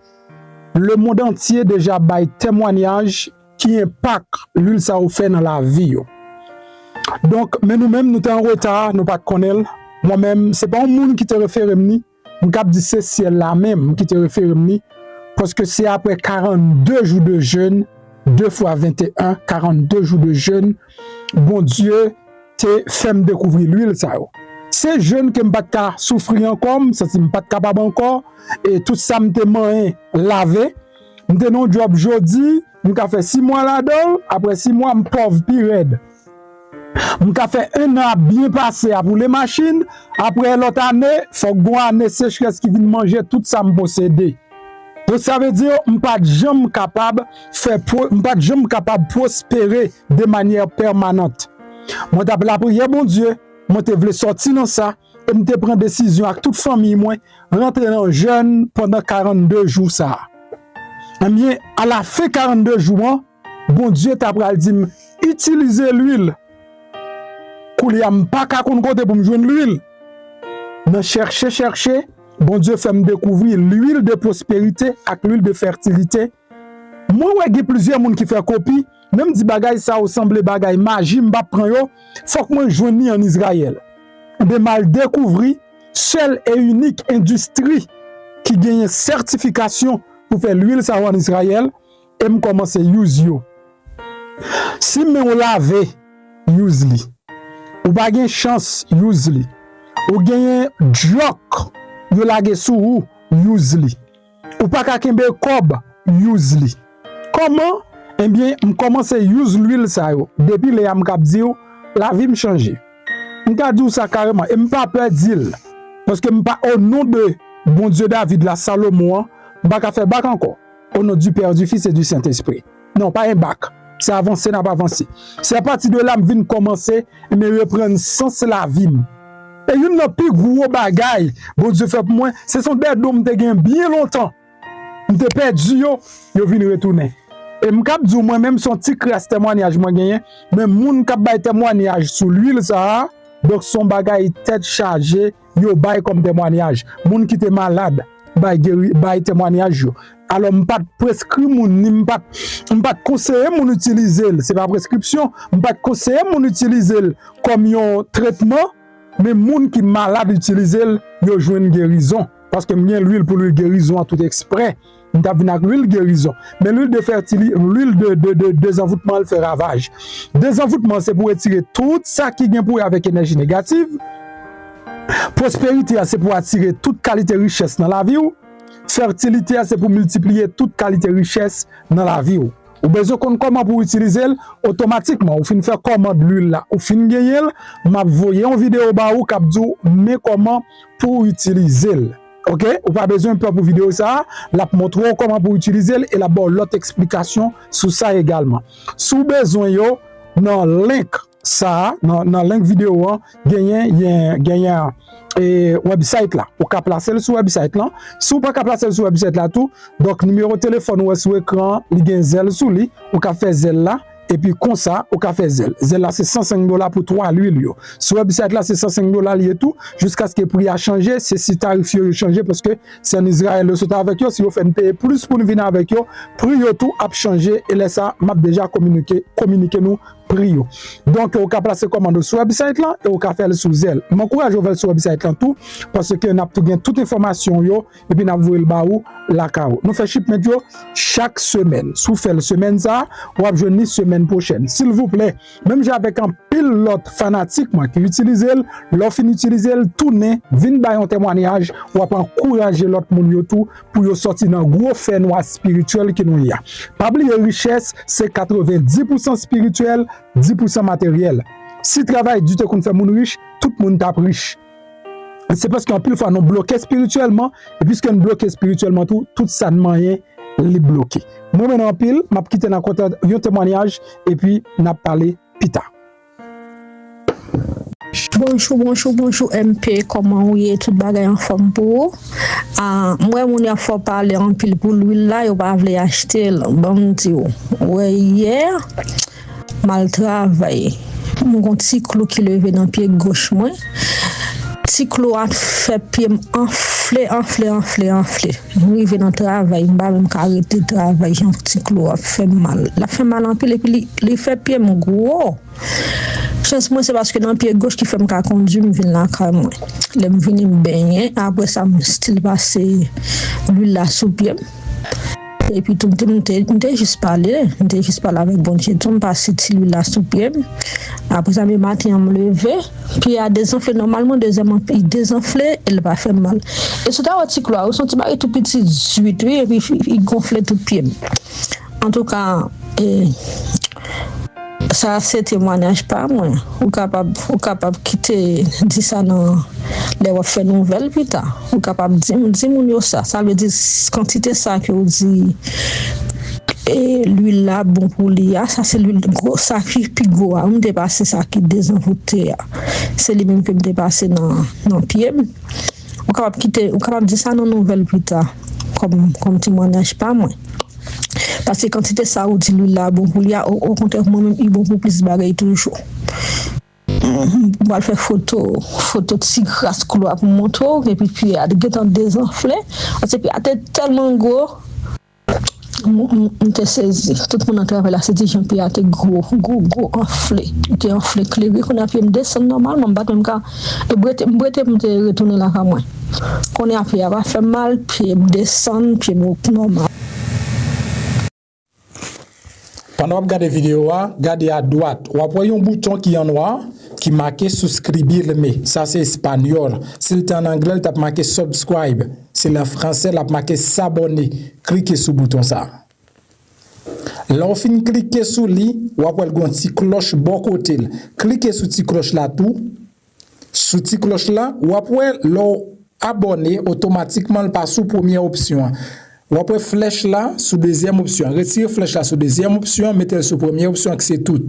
Le monde entier déjà bail témoignage qui impacte l'huile ça fait dans la vie. Donc mais nous-mêmes nous sommes en retard, nous pas connaître moi-même, c'est pas un monde qui te réfère ni, m'kap dit c'est ciel là même qui te réfère ni, parce que c'est après 42 jours de jeûne, 2 fois 21, 42 jours de jeûne, bon Dieu te fait me découvrir l'huile ça. C'est jeûne que m'pas ka souffrir encore, ça c'est m'pas capable encore, et tout ça m'te moyen laver, m'te non job jodi, m'ka fait 6 mois là-dedans, après 6 mois m'pauvre pi raide. M'ka fait 1 an bien passé pour les machines, après l'autre année, faut que année sécheresse qui vient manger tout ça me posséder. Donc ça veut dire m'pas jamais capable prospérer de manière permanente. Moi t'appelle la prière bon Dieu, moi te voulais sortir dans ça et me te prendre décision avec toute famille moi rentrer dans jeûne pendant 42 jours ça. Eh bien à la fin 42 jours, bon Dieu t'a pral dit utiliser l'huile. Kouliam pas ka kon côté pour me joindre l'huile. Non chercher, bon Dieu fait me découvrir l'huile de prospérité avec l'huile de fertilité. Moi ouais il plusieurs monde qui fait copie, même dit bagay ça ressemble bagay magie m'pa prend yo, faut que moi joindre en Israël. De mal découvrir seule et unique industrie qui gagne certification pour faire l'huile ça en Israël et me commencer use yo. Si me on lave use li. Ou pas gen chance use li. Ou gen joke yo lage sou use li. Ou pas ka kembe kob use li. Comment? Eh bien, je commence à use l'huile ça yo. Depuis les am k'ap di yo, la vie me changer. M'ka di ça carrément et m'pa peur dire parce que m'pa au nom de bon Dieu David la Salomon, m'pa ka faire bac encore. Au nom du Père, du Fils et du Saint-Esprit. Non, pas un bac. C'est avancé, n'a pas avancé. C'est à partir de là que je viens commencer et me reprendre sens la vie. Et une n'a plus gros bagay, bon Dieu fait pour moi, ce sont des dômes qui ont bien longtemps. Je te perdu yo viennent retourner. Et m'kap di moi-même son petit crasse témoignage moi gagné, mais moun k'ap bay témoignage sur l'huile ça, donc son bagay tête chargée, yo bay comme témoignage. Moun qui était malade, bay témoignage yo. Alors m'pas prescrit moun ni m'pas conseiller mon utiliser, c'est pas prescription, m'pas conseiller mon utiliser comme un traitement, mais moun qui malade utiliser yo joine guérison parce que m'yen l'huile pour lui guérison à tout exprès. M'ta vinn avec l'huile guérison, mais l'huile de fertilité, l'huile de désenvoûtement elle fait ravage. Désenvoûtement c'est pour retirer tout ça qui vient pour avec énergie négative. Prospérité c'est pour attirer toute qualité richesse dans la vie. Fertilité c'est pour multiplier toute qualité richesse dans la vie. Ou besoin qu'on comment pour utiliser automatiquement ou fin faire commande l'huile là ou fin gagner m'a voyer en vidéo ba ou cap dou mais comment pour utiliser. OK, ou pas besoin pour vidéo ça, la montrer comment pour utiliser et la bonne l'autre explication sur ça également. Sous besoin yo dans link ça dans link vidéo gagner et website là ou ka placer sur website là si ou pas ka placer sur website là tout donc numéro téléphone ou sur écran li gen zel sous li ou ka fait zel là et puis comme ça ou ka fait zel là c'est $105 pour 3 l'huile yo sur website là c'est $105 lié tout jusqu'à ce que prix a changé c'est si tarif yo changé parce que c'est en Israël le sont avec yo si vous fait payer plus pour venir avec yo prix yo tout a changé et là ça m'a déjà communiqué nous prix yo. Donc on ka placer commande sur website là et on ka faire sous zel. M'encourage à faire sur website là tout parce que n'a tout gain toute information yo et puis n'a voyer le ba ou la kao. Nous fait shipment yo chaque semaine. Sous fait le semaine ça ou a joindre semaine prochaine. S'il vous plaît, même j'ai avec un pilote fanatique moi qui utilise l'offre utiliser tourner vinn ba un témoignage ou a encourager l'autre monde yo tout pour yo sortir dans gros fait noir spirituel qui nous y a. Pas oublier richesse c'est 90% spirituel 10% matériel. Si travail du temps qu'on fait moun riche, tout le monde tape riche. C'est parce qu'en pile fois nous bloqué spirituellement et puisque nous bloqué spirituellement tout ça ne moyen les bloquer. Moi maintenant en pile, m'a quitté dans côté un témoignage et puis n'a parlé pita. Bonjour MP, comment vous êtes tout bagay en forme pour moi mon a faut parler en pile pour l'huile là, yo pas vle acheter bon di ouais hier mal travaillé. Mon petit clou qui levé dans pied gauche moi. Petit clou a fait pied enflé. Arrivé dans travail, m'pa même arrêter travail, petit clou a fait mal. La fait mal en pile et puis il fait pied mon gros. chance moi c'est parce que dans pied gauche qui fait me conduire me vinn là quand moi. Le me vinn me baigner après ça me style passer l'huile là sous pied. Et puis tout m'était juste parler avec bon Dieu, tout me passer l'huile là sous pied. Après ça me matin me lever, puis à désenfler normalement deuxièmement il désenfler, elle va faire mal. Et c'est un petit clois, on senti tout petit 18 et puis il gonflait tout pied. En tout cas ça c'est témoignage pas moi ou capable quitter dire ça dans les fait nouvelles plus tard ou capable dire mon ça veut dire quantité ça que vous dit et l'huile là bon pour lui ça c'est l'huile gros ça qui plus gros on dépasser ça qui désenvoûté c'est lui même que me dépasser dans pied ou capable quitter ou capable dire ça dans nouvelles plus tard comme témoignage pas moi. Parce que quand c'était ça ou dit lui là bon pour lui au contraire moi même il bon pour plus bagaille toujours. On va faire photo de si grasse couloir pour montrer et puis à des temps désenflé parce que a tellement gros on te saisi tout le monde travaille là c'était Jean Pierre était gros enflé était enflé clé qu'on a pu me descendre normalement pas même cas et brete me retourner là quand moi qu'on a fait va faire mal puis descendre puis normal. Pendant que vous regardez la vidéo, regardez à droite, vous voyez un bouton qui est en noir, qui est marqué souscribirme. Ça, c'est espagnol. Si c'est en anglais, il est marqué subscribe. Si en français, il est marqué s'abonner. Cliquez sur le bouton ça. Là, on finit de cliquer sur lui, vous voyez une petite cloche bon côté. Cliquez sur cette cloche là tout. Sur cette cloche là, vous voyez l'abonner automatiquement le passe sous première option. Ou après flèche là sous deuxième option. Retirez flèche là sous deuxième option, mettez sur première option que c'est tout.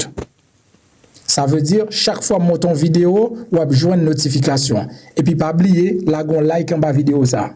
Ça veut dire chaque fois que monte une vidéo, ou avez joindre une notification. Et puis pas oublier la gon like en bas vidéo ça.